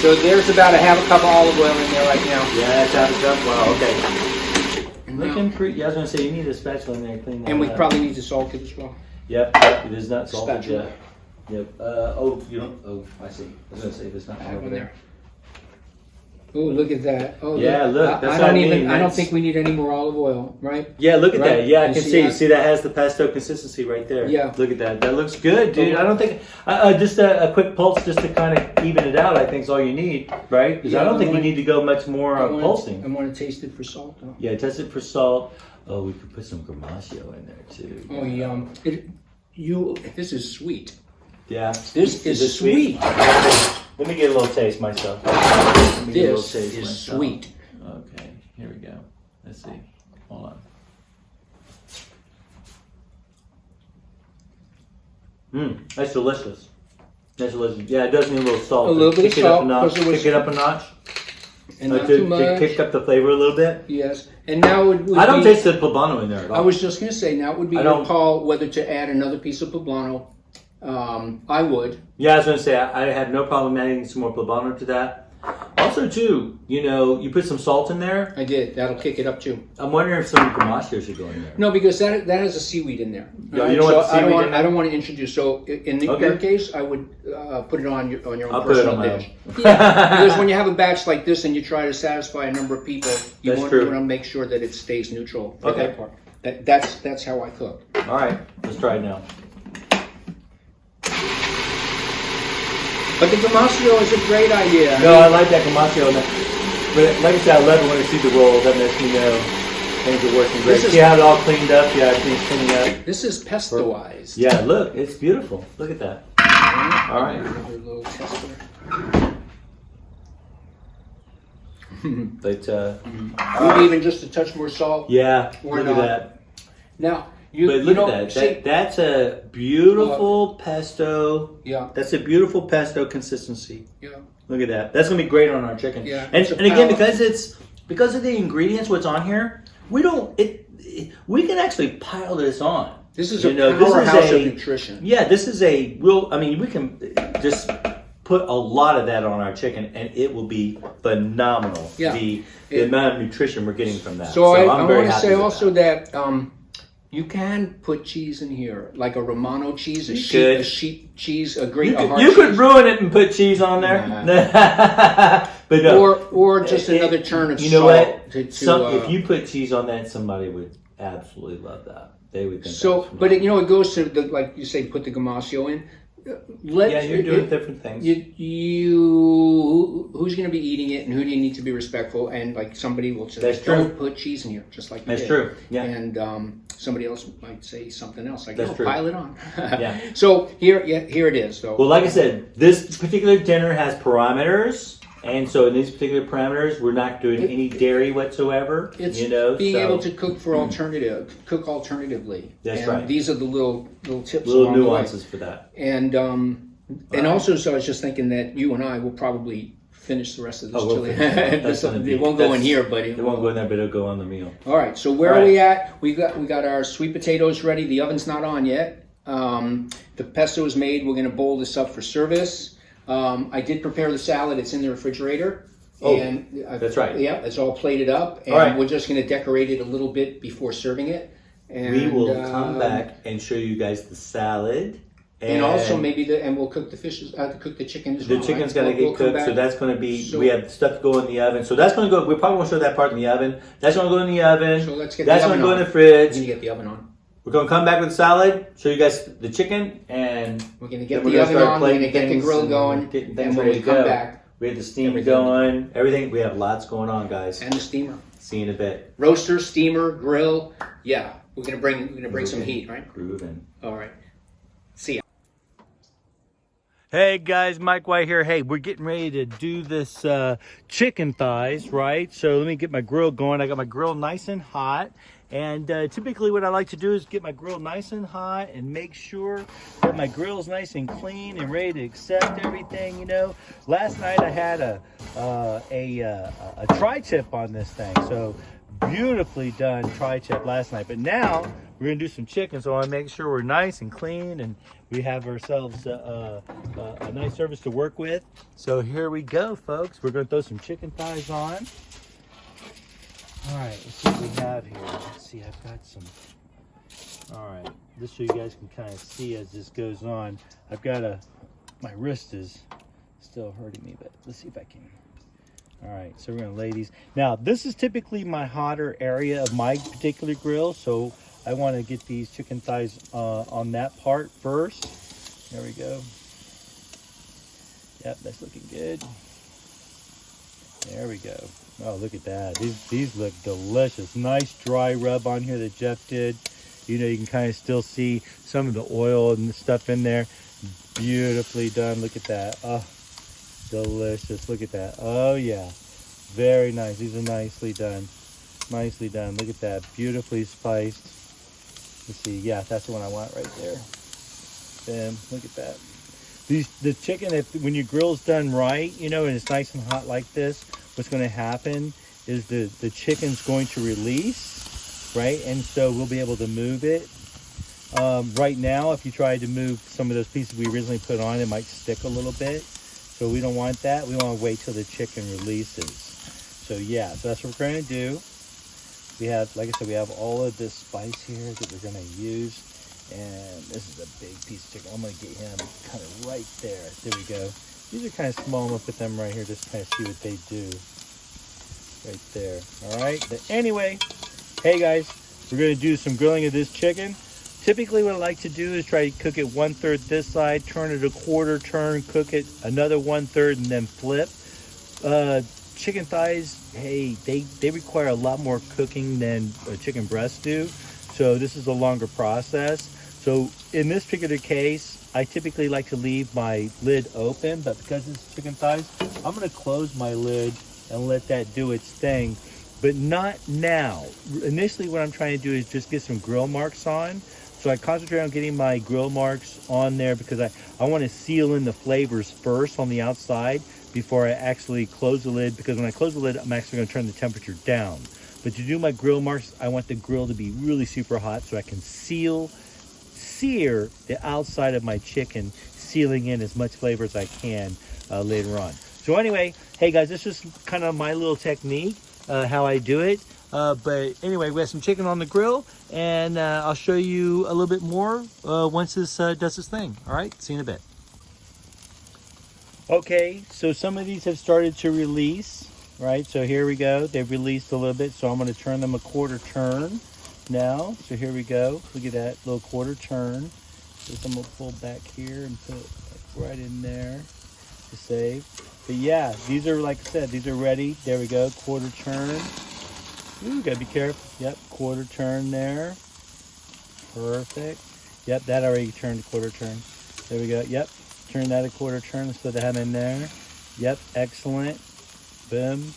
So there's about a half a cup of olive oil in there right now. Yeah, that's half a cup. Wow, okay. And Looking pretty. Yeah, I was going to say, you need a spatula in there to clean that And we up. probably need to salt it as well. Yep, it is not salted Spatula. yet. Yep. Oh, you don't. Oh, I see. I was going to say, there's not I one have over one there. there. Oh, look at that. Oh, Yeah, look, that's I what I don't mean, even. I don't that's- think we need any more olive oil, right? Yeah, look at Right? that. Yeah, I You can see see. that? See, that has the pesto consistency right there. Yeah. Look at that. That looks good, dude. I don't think just a quick pulse just to kind of even it out. I think is all you need, right? Because Yeah, I don't I think you want- need to go much more I pulsing. want to taste it for salt, though. Yeah, test it for salt. Oh, we could put some Gramaccio in there too. Oh, yum! This is sweet. Yeah. This Is is it sweet. Let me get a little taste myself. Let me get a little This taste is myself. sweet. Okay, here we go. Let's see. Hold on. That's delicious. That's delicious. Yeah, it does need a little salt. A little to bit of kick it up salt, a notch. because it was- Kick it up a notch. And Like not to, too much. to kick up the flavor a little bit. Yes. And now it would I don't be, taste the Poblano in there at all. I was just going to say, now it would be I your don't- call whether to add another piece of poblano. I would. Yeah, I was going to say, I have no problem adding some more Poblano to that. Also, too, you put some salt in there. I did. That'll kick it up too. I'm wondering if some Gramaccio should go in there. No, because that has a seaweed in there. Yeah, you don't want the seaweed in there? I don't want to introduce. So in your Okay. case, I would put it on your own I'll put it personal on my dish. own. Yeah, because when you have a batch like this and you try to satisfy a number of people, you That's want true. to make sure that it stays neutral for Okay. that part. That's how I cook. All right, let's try it now. But the Gramaccio is a great idea. No, I like that Gramaccio. But like I said, I love it when I see the rolls. That makes me know things are working great. This is- See how it all cleaned up? Yeah, everything's cleaning up. This is pestoized. Yeah, look, it's beautiful. Look at that. All right. Another little tester. But Maybe even just a touch more salt. yeah, Or look not. at that. Now, you But you look know, at that. see- That's a beautiful pesto. yeah, That's a beautiful pesto consistency. yeah. Look at that. That's gonna be great on our chicken. Yeah, And, it's a and again, palate. because of the ingredients, what's on here, we can actually pile this on. This is You a know, this is powerhouse a- of nutrition. Yeah, this is a real. I mean, we can just put a lot of that on our chicken, and it will be phenomenal. Yeah. The It- amount of nutrition we're getting from that. So I I'm very want to happy say with also that. that you can put cheese in here, like a Romano cheese, You could. a sheep cheese, a You hard could cheese. ruin it and put cheese on there, but no. or just It- another turn of You know salt. what? If you put cheese on that, somebody would absolutely love that. They would think. so, that's but it goes to the, like you say, put the Gramaccio in. yeah, you're doing different things. Who's going to be eating it, and who do you need to be respectful? And like somebody will say, That's true. "Don't put cheese in here," just like you That's did. true. Yeah. And somebody else might say something else, like, That's "No, true. pile it on." Yeah. So here it is. So Well, like I said, this particular dinner has parameters, and so in these particular parameters, we're not doing any dairy whatsoever. it's so being able to cook cook alternatively. That's And right. These are the little tips, little along the way. nuances for that. And Right. also, so I was just thinking that you and I will probably finish the rest of this Oh, we'll chili. finish that. That's gonna be- It won't go in that's- here, but It won't go in there, but it'll go on the meal. All right. So where All are right. we at? We got our sweet potatoes ready. The oven's not on yet. The pesto is made. We're going to bowl this up for service. I did prepare the salad. It's in the refrigerator. Oh, and that's right. Yeah, it's all plated up, and All right. we're just going to decorate it a little bit before serving it. And We will come back and show you guys the salad. and also maybe we'll cook the fishes, cook the chicken as The well. chicken's right? got to We'll get come cooked, so back. that's going to be. So- we have stuff to go in the oven, so that's going to go. We probably won't show that part in the oven. That's going to go in the oven. So let's get that's the going oven to go in on. the fridge. We're going to get the oven on. We're going to come back with the salad, show you guys the chicken, and We're going to get then the we're oven start on. We're going to plating get the things grill and going, getting and things when ready we to come go. back, We have the steamer Everything. going. Everything. We have lots going on, guys. And the steamer. See you in a bit. Roaster, steamer, grill. Yeah, we're gonna bring some heat, right? Grooving. All right. See ya. Hey guys, Mike White here. Hey, we're getting ready to do this chicken thighs, right? So let me get my grill going. I got my grill nice and hot. And typically what I like to do is get my grill nice and hot and make sure that my grill is nice and clean and ready to accept everything, you know. Last night I had a tri-tip on this thing. So beautifully done tri-tip last night. But now we're gonna do some chicken, so I want to make sure we're nice and clean and we have ourselves a nice surface to work with. So here we go, folks. We're gonna throw some chicken thighs on. All right, let's see what we have here. Let's see, I've got some. All right, just so you guys can kind of see as this goes on. I've got my wrist is still hurting me, but let's see if I can. All right, so we're gonna lay these. Now, this is typically my hotter area of my particular grill, so I want to get these chicken thighs on that part first. There we go. Yep, that's looking good. There we go. Oh, look at that. These look delicious. Nice dry rub on here that Jeff did. You know, you can kind of still see some of the oil and the stuff in there. Beautifully done. Look at that. Oh, delicious. Look at that. Oh, yeah. Very nice. These are nicely done. Nicely done. Look at that. Beautifully spiced. Let's see. Yeah, that's the one I want right there. Bam. Look at that. The chicken, when your grill's done right, you know, and it's nice and hot like this, what's going to happen is the chicken's going to release, right? And so we'll be able to move it. Right now, if you try to move some of those pieces we originally put on, it might stick a little bit. So we don't want that. We want to wait till the chicken releases. So yeah, so that's what we're going to do. We have, like I said, we have all of this spice here that we're going to use. And this is a big piece of chicken. I'm going to get him kind of right there. There we go. These are kind of small. I'm going to put them right here just to kind of see what they do. Right there. All right. But anyway, hey guys, we're going to do some grilling of this chicken. Typically what I like to do is try to cook it 1/3 this side, turn it a quarter turn, cook it another 1/3, and then flip. Chicken thighs, hey, they require a lot more cooking than chicken breasts do. So this is a longer process. So in this particular case, I typically like to leave my lid open, but because it's chicken thighs, I'm gonna close my lid and let that do its thing, but not now. Initially what I'm trying to do is just get some grill marks on. So I concentrate on getting my grill marks on there because I wanna seal in the flavors first on the outside before I actually close the lid, because when I close the lid, I'm actually gonna turn the temperature down. But to do my grill marks, I want the grill to be really super hot so I can sear the outside of my chicken, sealing in as much flavor as I can later on. So anyway, hey guys, this is kind of my little technique, how I do it. But anyway, we have some chicken on the grill, and I'll show you a little bit more once this does its thing. All right, see you in a bit. Okay, so some of these have started to release. Right, so here we go. They've released a little bit, so I'm going to turn them a quarter turn now. So here we go. Look at that little quarter turn. Just I'm going to pull back here and put it right in there to save. But yeah, these are, like I said, these are ready. There we go, quarter turn. Ooh, gotta be careful. Yep, quarter turn there. Perfect. Yep, that already turned a quarter turn. There we go. Yep, turn that a quarter turn. Let's put that in there. Yep, excellent. Boom.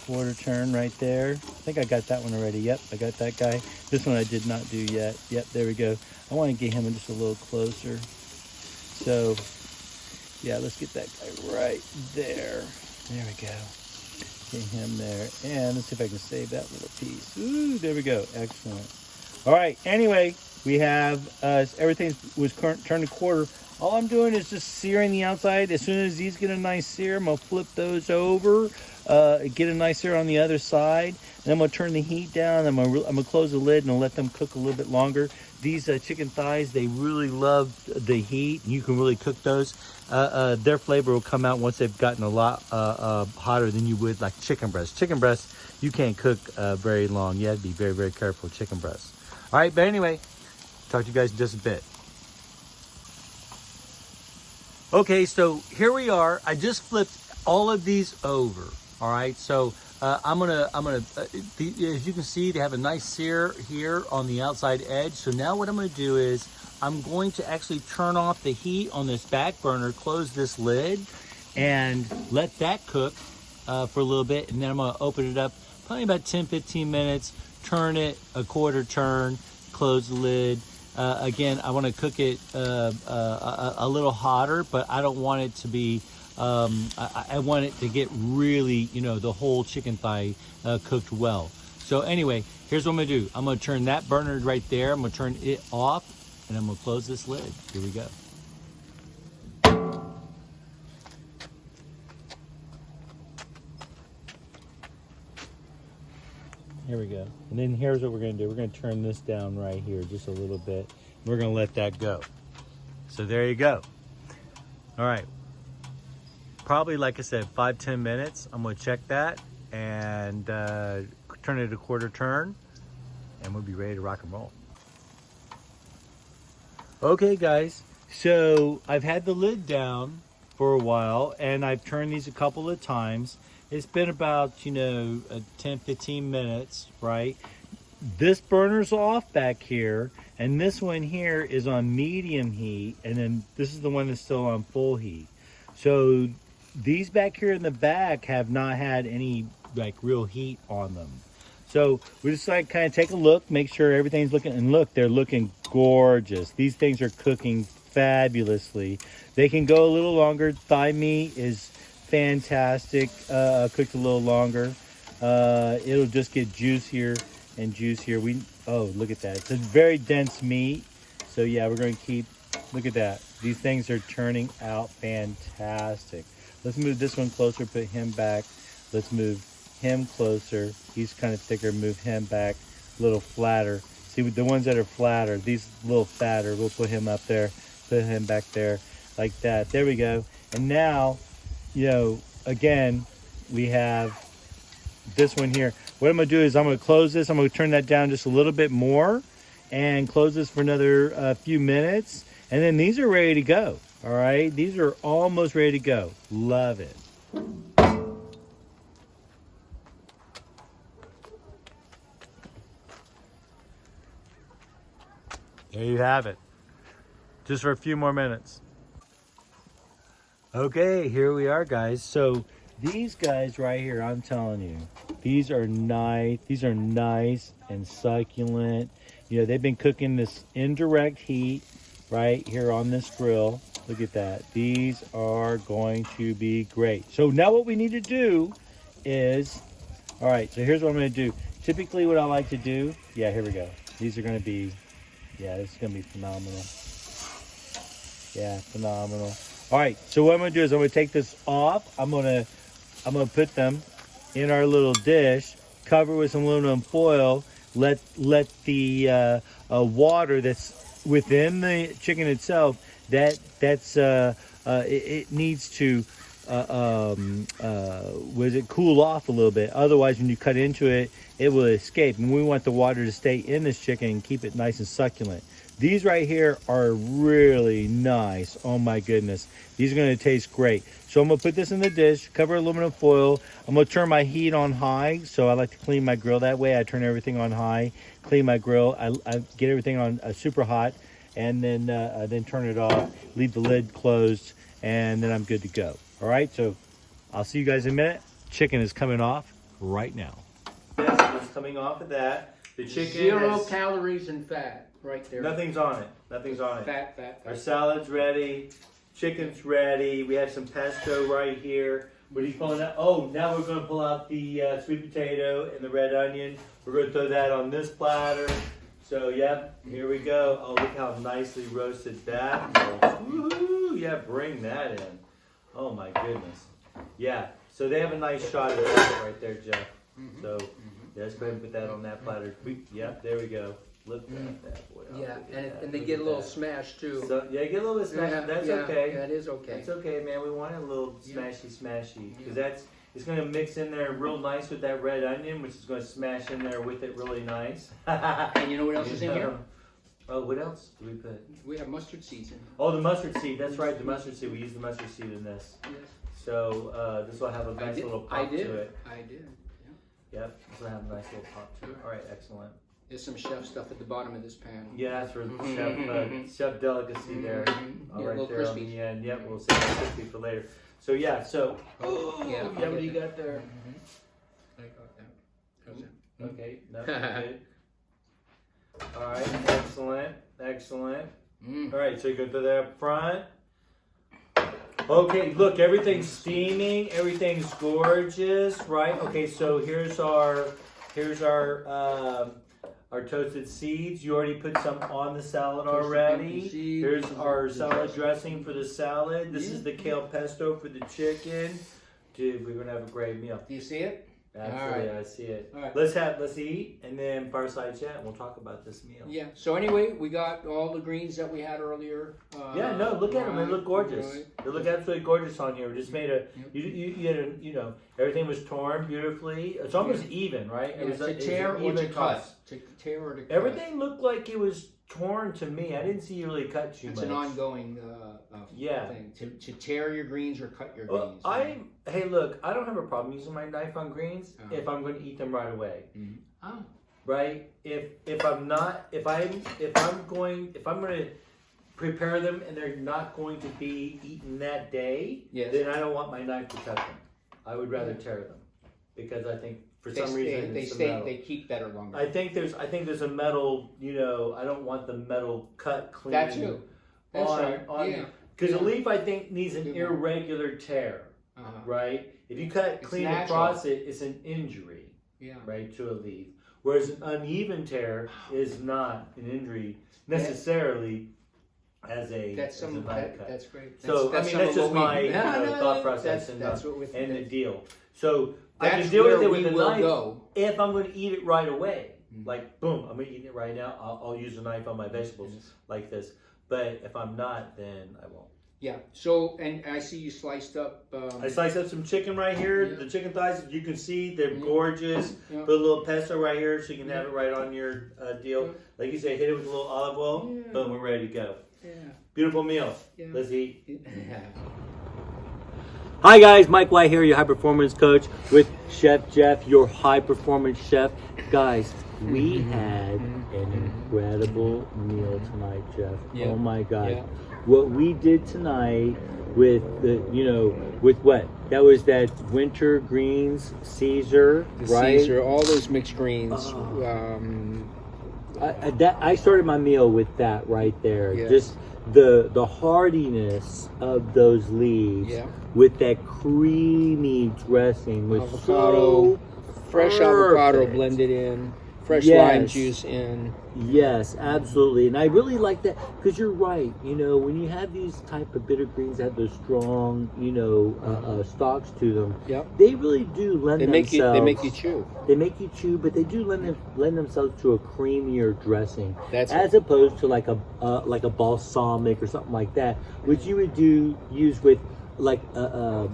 Quarter turn right there. I think I got that one already. Yep, I got that guy. This one I did not do yet. Yep, there we go. I want to get him just a little closer. So, yeah, let's get that guy right there. There we go. Get him there. And let's see if I can save that little piece. Ooh, there we go. Excellent. All right, anyway, we have everything was turned a quarter. All I'm doing is just searing the outside. As soon as these get a nice sear, I'm going to flip those over, get a nice sear on the other side. And I'm going to turn the heat down. I'm going to close the lid and let them cook a little bit longer. These chicken thighs, they really love the heat. You can really cook those. Their flavor will come out once they've gotten a lot hotter than you would like chicken breasts. Chicken breasts, you can't cook very long. You have to be very, very careful with chicken breasts. All right, but anyway, talk to you guys in just a bit. Okay, so here we are. I just flipped all of these over. All right, so as you can see, they have a nice sear here on the outside edge. So now what I'm gonna do is I'm going to actually turn off the heat on this back burner, close this lid, and let that cook for a little bit. And then I'm gonna open it up, probably about 10-15 minutes, turn it a quarter turn, close the lid. Again, I want to cook it a little hotter, but I don't want it to be, I want it to get really, the whole chicken thigh cooked well. So anyway, here's what I'm going to do. I'm going to turn that burner right there. I'm going to turn it off, and I'm going to close this lid. Here we go. Here we go. And then here's what we're going to do. We're going to turn this down right here just a little bit. We're going to let that go. So there you go. All right. Probably, like I said, 5-10 minutes. I'm going to check that and turn it a quarter turn, and we'll be ready to rock and roll. Okay, guys. So I've had the lid down for a while, and I've turned these a couple of times. It's been about, 10-15 minutes, right? This burner's off back here, and this one here is on medium heat, and then this is the one that's still on full heat. So these back here in the back have not had any real heat on them. So we just kind of take a look, make sure everything's looking, and look, they're looking gorgeous. These things are cooking fabulously. They can go a little longer. Thigh meat is fantastic, cooked a little longer. It'll just get juicier and juicier. Look at that. It's a very dense meat. So yeah, we're going to keep, look at that. These things are turning out fantastic. Let's move this one closer, put him back. Let's move him closer. He's kind of thicker, move him back a little flatter. See, with the ones that are flatter, these a little fatter, we'll put him up there, put him back there, like that. There we go. And now, again, we have this one here. What I'm going to do is I'm going to close this. I'm going to turn that down just a little bit more and close this for another few minutes. And then these are ready to go. All right. These are almost ready to go. Love it. There you have it. Just for a few more minutes. Okay, here we are, guys. So these guys right here, I'm telling you, these are nice. These are nice and succulent. They've been cooking this indirect heat right here on this grill. Look at that. These are going to be great. So now what we need to do is, all right, so here's what I'm going to do. Typically what I like to do, here we go. These are going to be, this is going to be phenomenal. Yeah, phenomenal. All right, so what I'm going to do is I'm going to take this off. I'm going to put them in our little dish, cover with some aluminum foil, let the water that's within the chicken itself, it needs to cool off a little bit. Otherwise, when you cut into it, it will escape. And we want the water to stay in this chicken and keep it nice and succulent. These right here are really nice. Oh my goodness. These are going to taste great. So I'm going to put this in the dish, cover aluminum foil. I'm going to turn my heat on high. So I like to clean my grill that way. I turn everything on high, clean my grill. I get everything on super hot, and then turn it off, leave the lid closed, and then I'm good to go. All right, so I'll see you guys in a minute. Chicken is coming off right now. Yes, it's coming off of that. The chicken 0 calories and fat right there. Nothing's on it. Nothing's on it. Fat. Our salad's ready. Chicken's ready. We have some pesto right here. What are you pulling out? Oh, now we're going to pull out the sweet potato and the red onion. We're going to throw that on this platter. So, here we go. Oh, look how nicely roasted that is. Woo-hoo! Yeah, bring that in. Oh, my goodness. Yeah, so they have a nice shot of that right there, Jeff. Mm-hmm. So, let's go ahead and put that on that platter. There we go. Look at that, boy. And they get a little smashed too. So, get a little bit smashed. That's okay. That is okay. It's okay, man. We want it a little smashy. Because it's going to mix in there real nice with that red onion, which is going to smash in there with it really nice. And you know what else is in here? Oh, what else do we put? We have mustard seeds in. Oh, the mustard seed. That's right, the mustard seed. We use the mustard seed in this. Yes. So this will have a nice little pop to it. I did. Yep, this will have a nice little pop to it. All right, excellent. There's some chef stuff at the bottom of this pan. Yeah, that's for chef delicacy there. All Yeah, a right little there on crispy. the end. Yep, we'll save the crispy for later. So yeah, so Yeah, what do you got there? I got that. How's that? Okay, no, good. All right, excellent, excellent. All right, so you go to that up front. Okay, look, everything's steaming, everything's gorgeous, right? Okay, so here's our toasted seeds. You already put some on the salad already. Here's our salad dressing for the salad. This is the kale pesto for the chicken. Dude, we're gonna have a great meal. Do you see it? Absolutely, All right. I see it. All right. Let's eat, and then fireside chat, and we'll talk about this meal. Yeah. So anyway, we got all the greens that we had earlier. Yeah, no, look at them. They look gorgeous. Right. They look absolutely gorgeous on here. We just made a, you had a, everything was torn beautifully. It's almost even, right? Yeah, It was to like tear it was or an to even cut. To tear or to cut. Everything looked like it was torn to me. I didn't see you really cut too It's much. an ongoing Yeah. thing. To tear your greens or cut your Well, greens. hey, look, I don't have a problem using my knife on greens Uh-huh. if I'm going to eat them right away. Mm-hmm. Oh. Right? If I'm going to prepare them and they're not going to be eaten that day, Yes. then I don't want my knife to cut them. I would rather tear them because I think for some reason it's the metal. They keep better longer. I think there's a metal. I don't want the metal cut clean. That too. That's right. Yeah. Because a leaf, I think, needs an irregular tear. Uh-huh. Right? If you cut It's clean natural. across it, it's an injury. Yeah. Right, to a leaf. Whereas an uneven tear is not an injury necessarily as a knife cut. That's great. So that's just my thought process and the deal. So I can deal with it with a knife if I'm going to eat it right away. Like boom, I'm going to eat it right now. I'll use a knife on my vegetables like this. But if I'm not, then I won't. Yeah. So, and I see you sliced up. I sliced up some chicken right here. Yeah. The chicken thighs, you can see, they're gorgeous. Yeah. Put a little pesto right here so you can have it right on your deal. Yeah. Like you say, hit it with a little olive oil. Yeah. Boom, we're ready to go. Yeah. Beautiful meal. Yeah. Let's eat. Yeah. Hi guys, Mike White here, your high performance coach with Chef Jeff, your high performance chef. Guys, we had an incredible meal tonight, Jeff. Yeah. Oh my God. Yeah. What we did tonight with with what? That was that winter greens Caesar, right? Caesar, all those mixed greens. I started my meal with that right there. Yeah. Just the hardiness of those leaves with that creamy dressing was Avocado, fresh avocado perfect. blended in, fresh Yes. lime juice in. Yes, absolutely. And I really like that because you're right. When you have these type of bitter greens that have those strong, stalks to them, Yep. they really do lend They themselves. make you chew. They make you chew, but they do lend themselves to a creamier dressing, That's as opposed to like a balsamic or something like that, which you would use with like a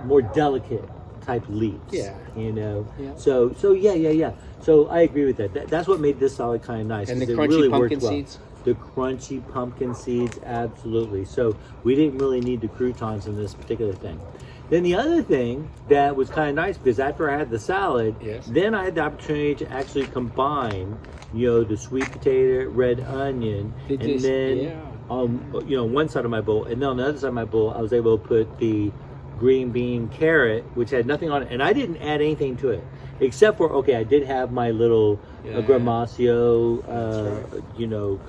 more delicate type leaves. Yeah. Yeah. So Yeah. So I agree with that. That's what made this salad kind of nice. And the 'cause it crunchy really pumpkin worked well. seeds? The crunchy pumpkin seeds, absolutely. So we didn't really need the croutons in this particular thing. Then the other thing that was kind of nice, because after I had the salad, then I had the opportunity to actually combine, the sweet potato, red onion, one side of my bowl, and then on the other side of my bowl, I was able to put the green bean carrot, which had nothing on it, and I didn't add anything to it, except for, I did have my little Grimacio,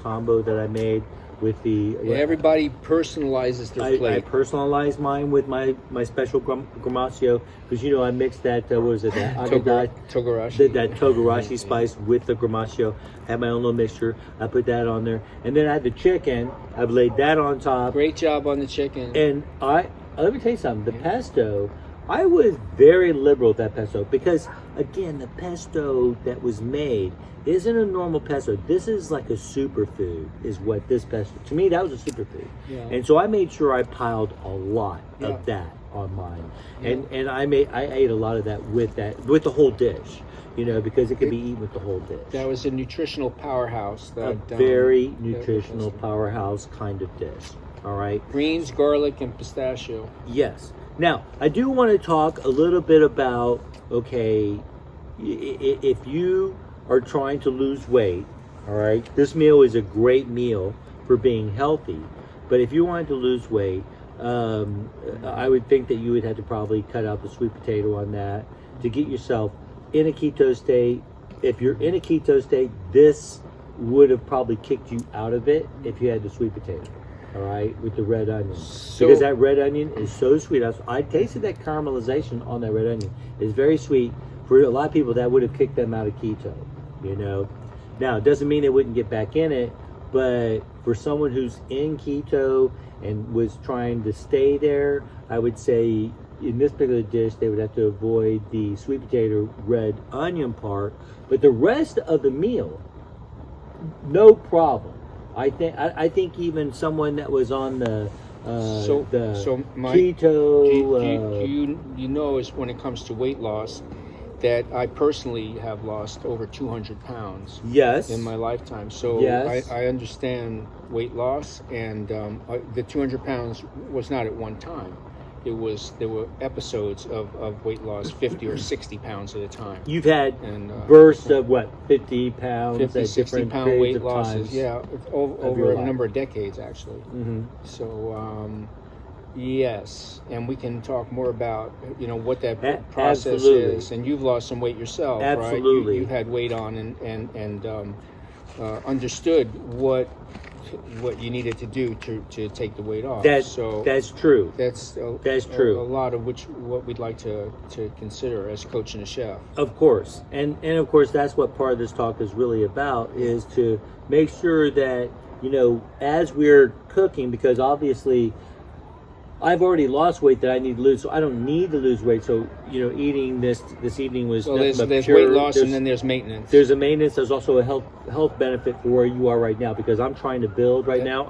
combo that I made with the... everybody personalizes their plate. I personalized mine with my special Grimacio, because, I mixed that, what was it, that Togarashi. that Togarashi spice with the Grimacio. Had my own little mixture. I put that on there. And then I had the chicken. I've laid that on top. Great job on the chicken. And let me tell you something. The pesto, I was very liberal with that pesto because, again, the pesto that was made isn't a normal pesto. This is like a superfood, is what this pesto. To me, that was a superfood. Yeah. And so I made sure I piled a lot of that on mine, and I ate a lot of that with the whole dish, because it could be eaten with the whole dish. That was a nutritional powerhouse. That, A very nutritional powerhouse kind of dish. All right. Greens, garlic, and pistachio. Yes. Now, I do want to talk a little bit about, okay, if you are trying to lose weight, all right, this meal is a great meal for being healthy. But if you wanted to lose weight, I would think that you would have to probably cut out the sweet potato on that to get yourself in a keto state. If you're in a keto state, this would have probably kicked you out of it if you had the sweet potato. All right, with the red onion, because that red onion is so sweet. I tasted that caramelization on that red onion. It's very sweet. For a lot of people, that would have kicked them out of keto. Now it doesn't mean they wouldn't get back in it, but for someone who's in keto and was trying to stay there, I would say in this particular dish they would have to avoid the sweet potato red onion part, but the rest of the meal, no problem. I think even someone that was on the keto. You know, is when it comes to weight loss, that I personally have lost over 200 pounds. Yes. In my lifetime. So yes. I understand weight loss, and the 200 pounds was not at one time. There were episodes of weight loss, 50 or 60 pounds at a time. You've had bursts of what, 50 pounds 50, at 60 different pound periods weight of losses, times over a number of decades, actually. Mm-hmm. So, yes, and we can talk more about what that process absolutely. is. And you've lost some weight yourself, absolutely. Right? You've had weight on and understood what you needed to do to take the weight off. That's true. That's true. A lot of what we'd like to consider as coach and a chef. Of course, and of course that's what part of this talk is really about, is to make sure that as we're cooking, because obviously I've already lost weight that I need to lose, so I don't need to lose weight. So eating this evening was there's weight loss, and then there's maintenance. There's a maintenance. There's also a health benefit for where you are right now, because I'm trying to build right now.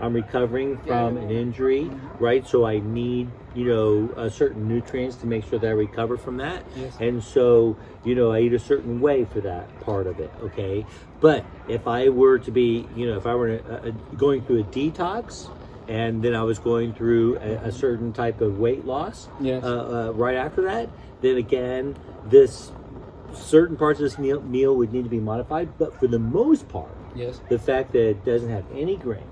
I'm recovering from an injury, right? So I need certain nutrients to make sure that I recover from that. Yes. And so I eat a certain way for that part of it. Okay, but if I were to be if I were going through a detox, and then I was going through a certain type of weight loss, right after that, then again, this certain parts of this meal would need to be modified. But for the most part, the fact that it doesn't have any grain,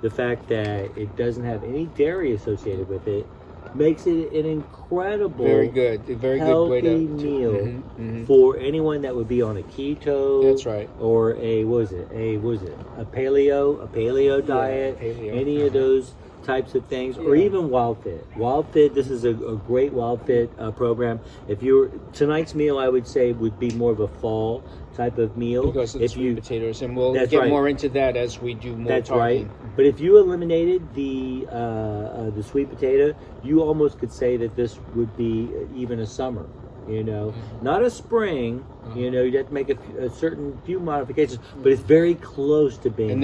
the fact that it doesn't have any dairy associated with it, makes it an incredible, very good way to meal for anyone that would be on a keto. That's right. Or a paleo diet. Any of those types of things, or even Wild Fit. Wild Fit, this is a great Wild Fit program. Tonight's meal, I would say, would be more of a fall type of meal. Because of the sweet potatoes, and we'll get more into that as we do more That's talking. Right. But if you eliminated the sweet potato, you almost could say that this would be even a summer. Not a spring. You'd have to make a certain few modifications, but it's very close to being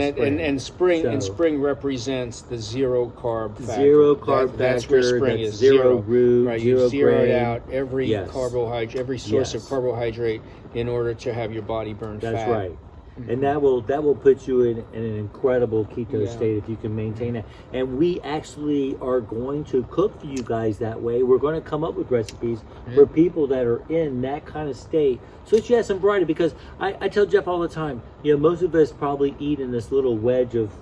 spring. And spring represents the zero carb factor. Zero carb factor. That's where spring is. Zero root. Right. Zero You zeroed grain. out every carbohydrate, every source of carbohydrate, in order to have your body burn fat. That's right. And that will put you in an incredible keto state if you can maintain that. And we actually are going to cook for you guys that way. We're going to come up with recipes for people that are in that kind of state, so that you have some variety. Because I tell Jeff all the time, most of us probably eat in this little wedge of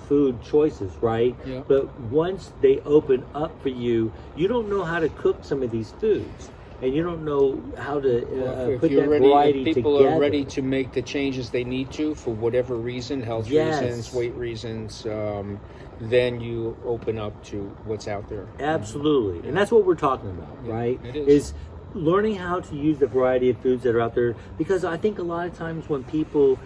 food choices, right? Yeah. But once they open up for you, you don't know how to cook some of these foods. And you don't know how to put that variety together. If people are ready to make the changes they need to for whatever reason, health reasons, weight reasons, then you open up to what's out there. Absolutely. And that's what we're talking about, right? It is learning how to use the variety of foods that are out there. Because I think a lot of times when people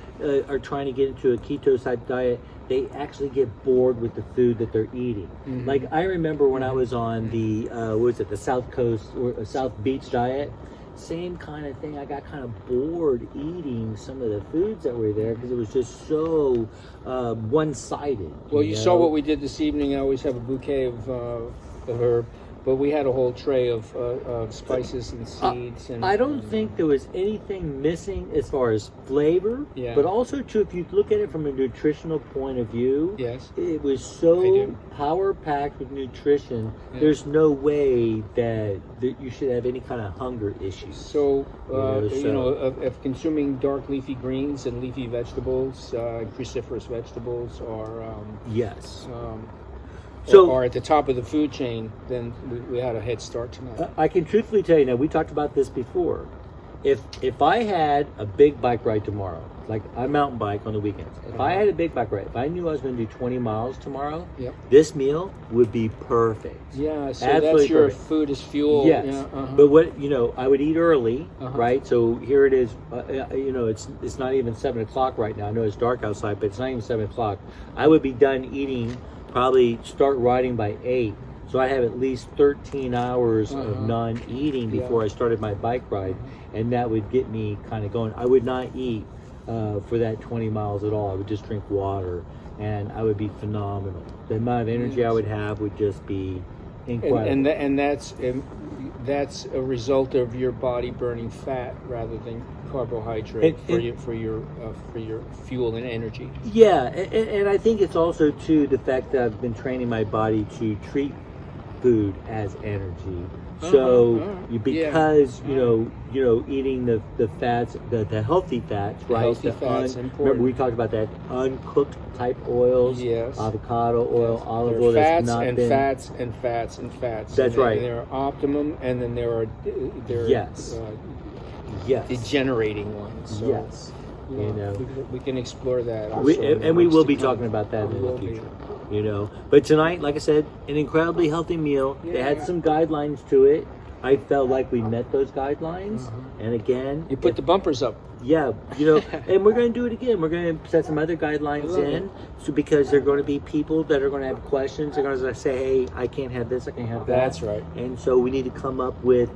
are trying to get into a keto type diet, they actually get bored with the food that they're eating. Like I remember when I was on the the South Coast or South Beach diet, same kind of thing. I got kind of bored eating some of the foods that were there because it was just so one-sided. Well, you saw what we did this evening. I always have a bouquet of her But we had a whole tray of spices and seeds. And I don't think there was anything missing as far as flavor, Yeah. but also too, if you look at it from a nutritional point of view, Yes. it was I so do. power packed with nutrition. Yeah. There's no way that you should have any kind of hunger issues. So, so- of consuming dark leafy greens and leafy vegetables, cruciferous vegetables, or Yes. so So- are at the top of the food chain, then we had a head start tonight. I can truthfully tell you now, we talked about this before. If I had a big bike ride tomorrow, like I mountain bike on the weekends, if I had a big bike ride, if I knew I was going to do 20 miles tomorrow, Yep. this meal would be perfect. Yeah, so Absolutely that's your perfect. food as fuel. Yes, Yeah, but what I would eat early, Uh-huh. right? So here it is. It's not even 7 o'clock right now. I know it's dark outside, but it's not even 7 o'clock. I would be done eating. Probably start riding by 8. So I have at least 13 hours of non-eating before I started my bike ride, and that would get me kind of going. I would not eat for that 20 miles at all. I would just drink water, and I would be phenomenal. The amount of energy I would have would just be incredible. and that's a result of your body burning fat rather than carbohydrate for your fuel and energy. Yeah, and I think it's also too the fact that I've been training my body to treat food as energy. So because eating the fats, the healthy fats, right? Healthy fats, important. Remember we talked about that uncooked type oils, Yes. avocado oil, olive There oil. are That's fats not and been, fats and fats and fats. That's And right. There are optimum, and then there are Yes. Yes, degenerating ones. So, yes. yeah, we can explore that. Also We, in the and we months will to be come. talking about that We in the will be. future. But tonight, like I said, an incredibly healthy meal. They had Yeah. some guidelines to it. I felt like we met those guidelines. And again, You put the bumpers up. yeah, and we're going to do it again. We're going to set some other guidelines I love in, so because there are going to be people that are going to have questions. They're going to say, "Hey, I can't have this. I can't have that." That's right. And so we need to come up with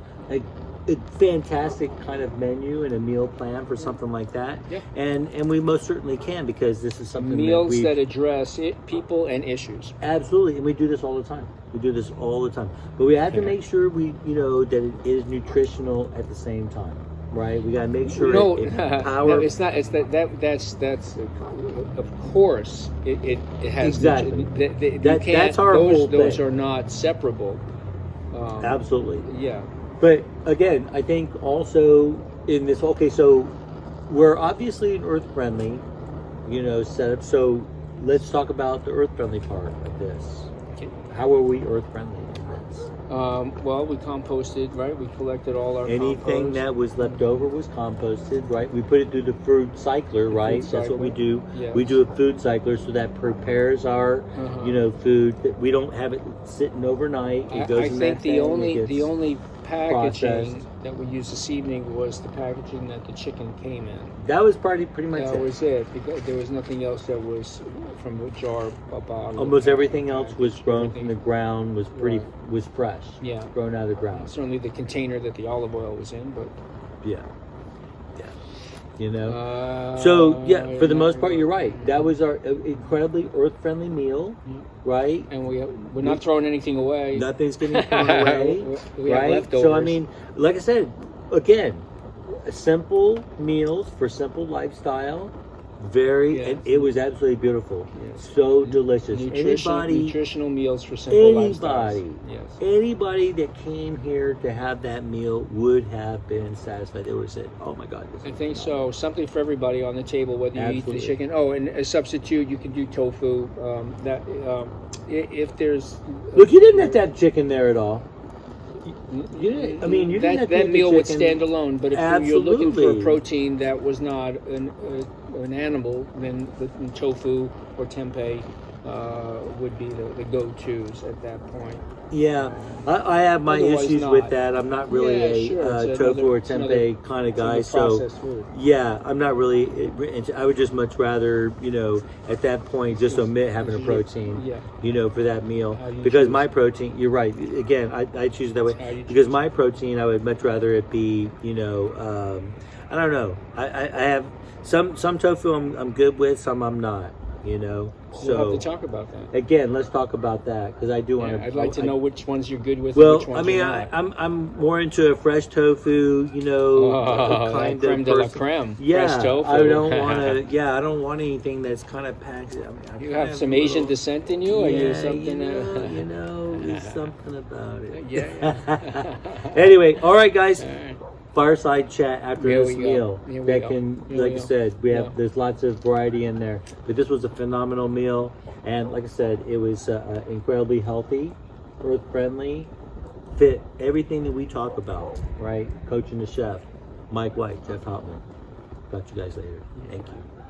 a fantastic kind of menu and a meal plan for something like that. Yeah. And we most certainly can, because this is something Meals that that address people and issues. absolutely, and we do this all the time. We do this all the time, but we have to make sure that it is nutritional at the same time, right? We got to make sure No, it no, it's not. It's that's of course it has Exactly. You That's can't- our whole those thing. are not separable. Absolutely. Yeah. But again, I think also in this, okay, so we're obviously an earth friendly, setup. So let's talk about the earth friendly part of this. Okay. How are we earth friendly in this? Well, we composted, right? We collected all our Anything compost. that was left over was composted, right? We put it through the food cycler, right? That's what we do. Yes. We do a food cycler, so that prepares our, food. That we don't have it sitting overnight. It goes I in think that the thing, it only gets packaging processed. that we used this evening was the packaging that the chicken came in. That was pretty much That it. was it, because there was nothing else that was from a jar, a bottle. Almost everything else was grown from the ground. Was was fresh. Yeah. Grown out of the ground. Certainly the container that the olive oil was in, but Yeah. So yeah, for the most part, you're right. That was our incredibly earth-friendly meal, right? and we're not throwing anything away. Nothing's getting thrown away, We have right? leftovers. So I mean, like I said, again, simple meals for simple lifestyle. And it was absolutely beautiful. Yes. So delicious. Nutritional meals for simple lifestyles. Yes. Anybody that came here to have that meal would have been satisfied. They would have said, "Oh my God, this I is think so. Something for everybody on the table, whether you eat Absolutely. the chicken. Oh, and a substitute, you can do tofu. If there's Look, you didn't have to have chicken there at all. You didn't. I mean, you didn't have to that eat the meal would chicken. stand alone. But if you're looking for a Absolutely. protein that was not an animal, then the tofu or tempeh would be the go-tos at that point. Yeah, I have my Otherwise issues not. with that. I'm not really Yeah, sure. a It's tofu or it's another- tempeh kind of it's another guy. So processed food. yeah, I'm not really. I would just much rather, at that point, just omit having a protein, Yeah. for that meal, How you because choose. my protein. You're right. Again, I choose it that way How you because choose. my protein, I would much rather it be, I don't know. I have some tofu I'm good with, some I'm not. You know, We'll have to talk about that. again, let's talk about that because I do want to. I'd like to know which ones you're good with. Well, and which ones I mean, you're not. I'm more into a fresh tofu, you know, kind creme of de la person. creme. Yeah, Fresh tofu. I don't want to. Yeah, I don't want anything that's kind of packed. I mean, I You kind have of some a Asian little- descent in you, or yeah, you something? you know, there's something about it. Yeah. Anyway, all right, guys. All right. Fireside chat after Here this we go. meal. Here we That go. can, Here like we I go. said, we have Yeah. there's lots of variety in there. But this was a phenomenal meal, and like I said, it was incredibly healthy, earth friendly, fit everything that we talk about. Right, coaching the chef, Mike White, Jeff Hopman. Talk to you guys later. Thank you.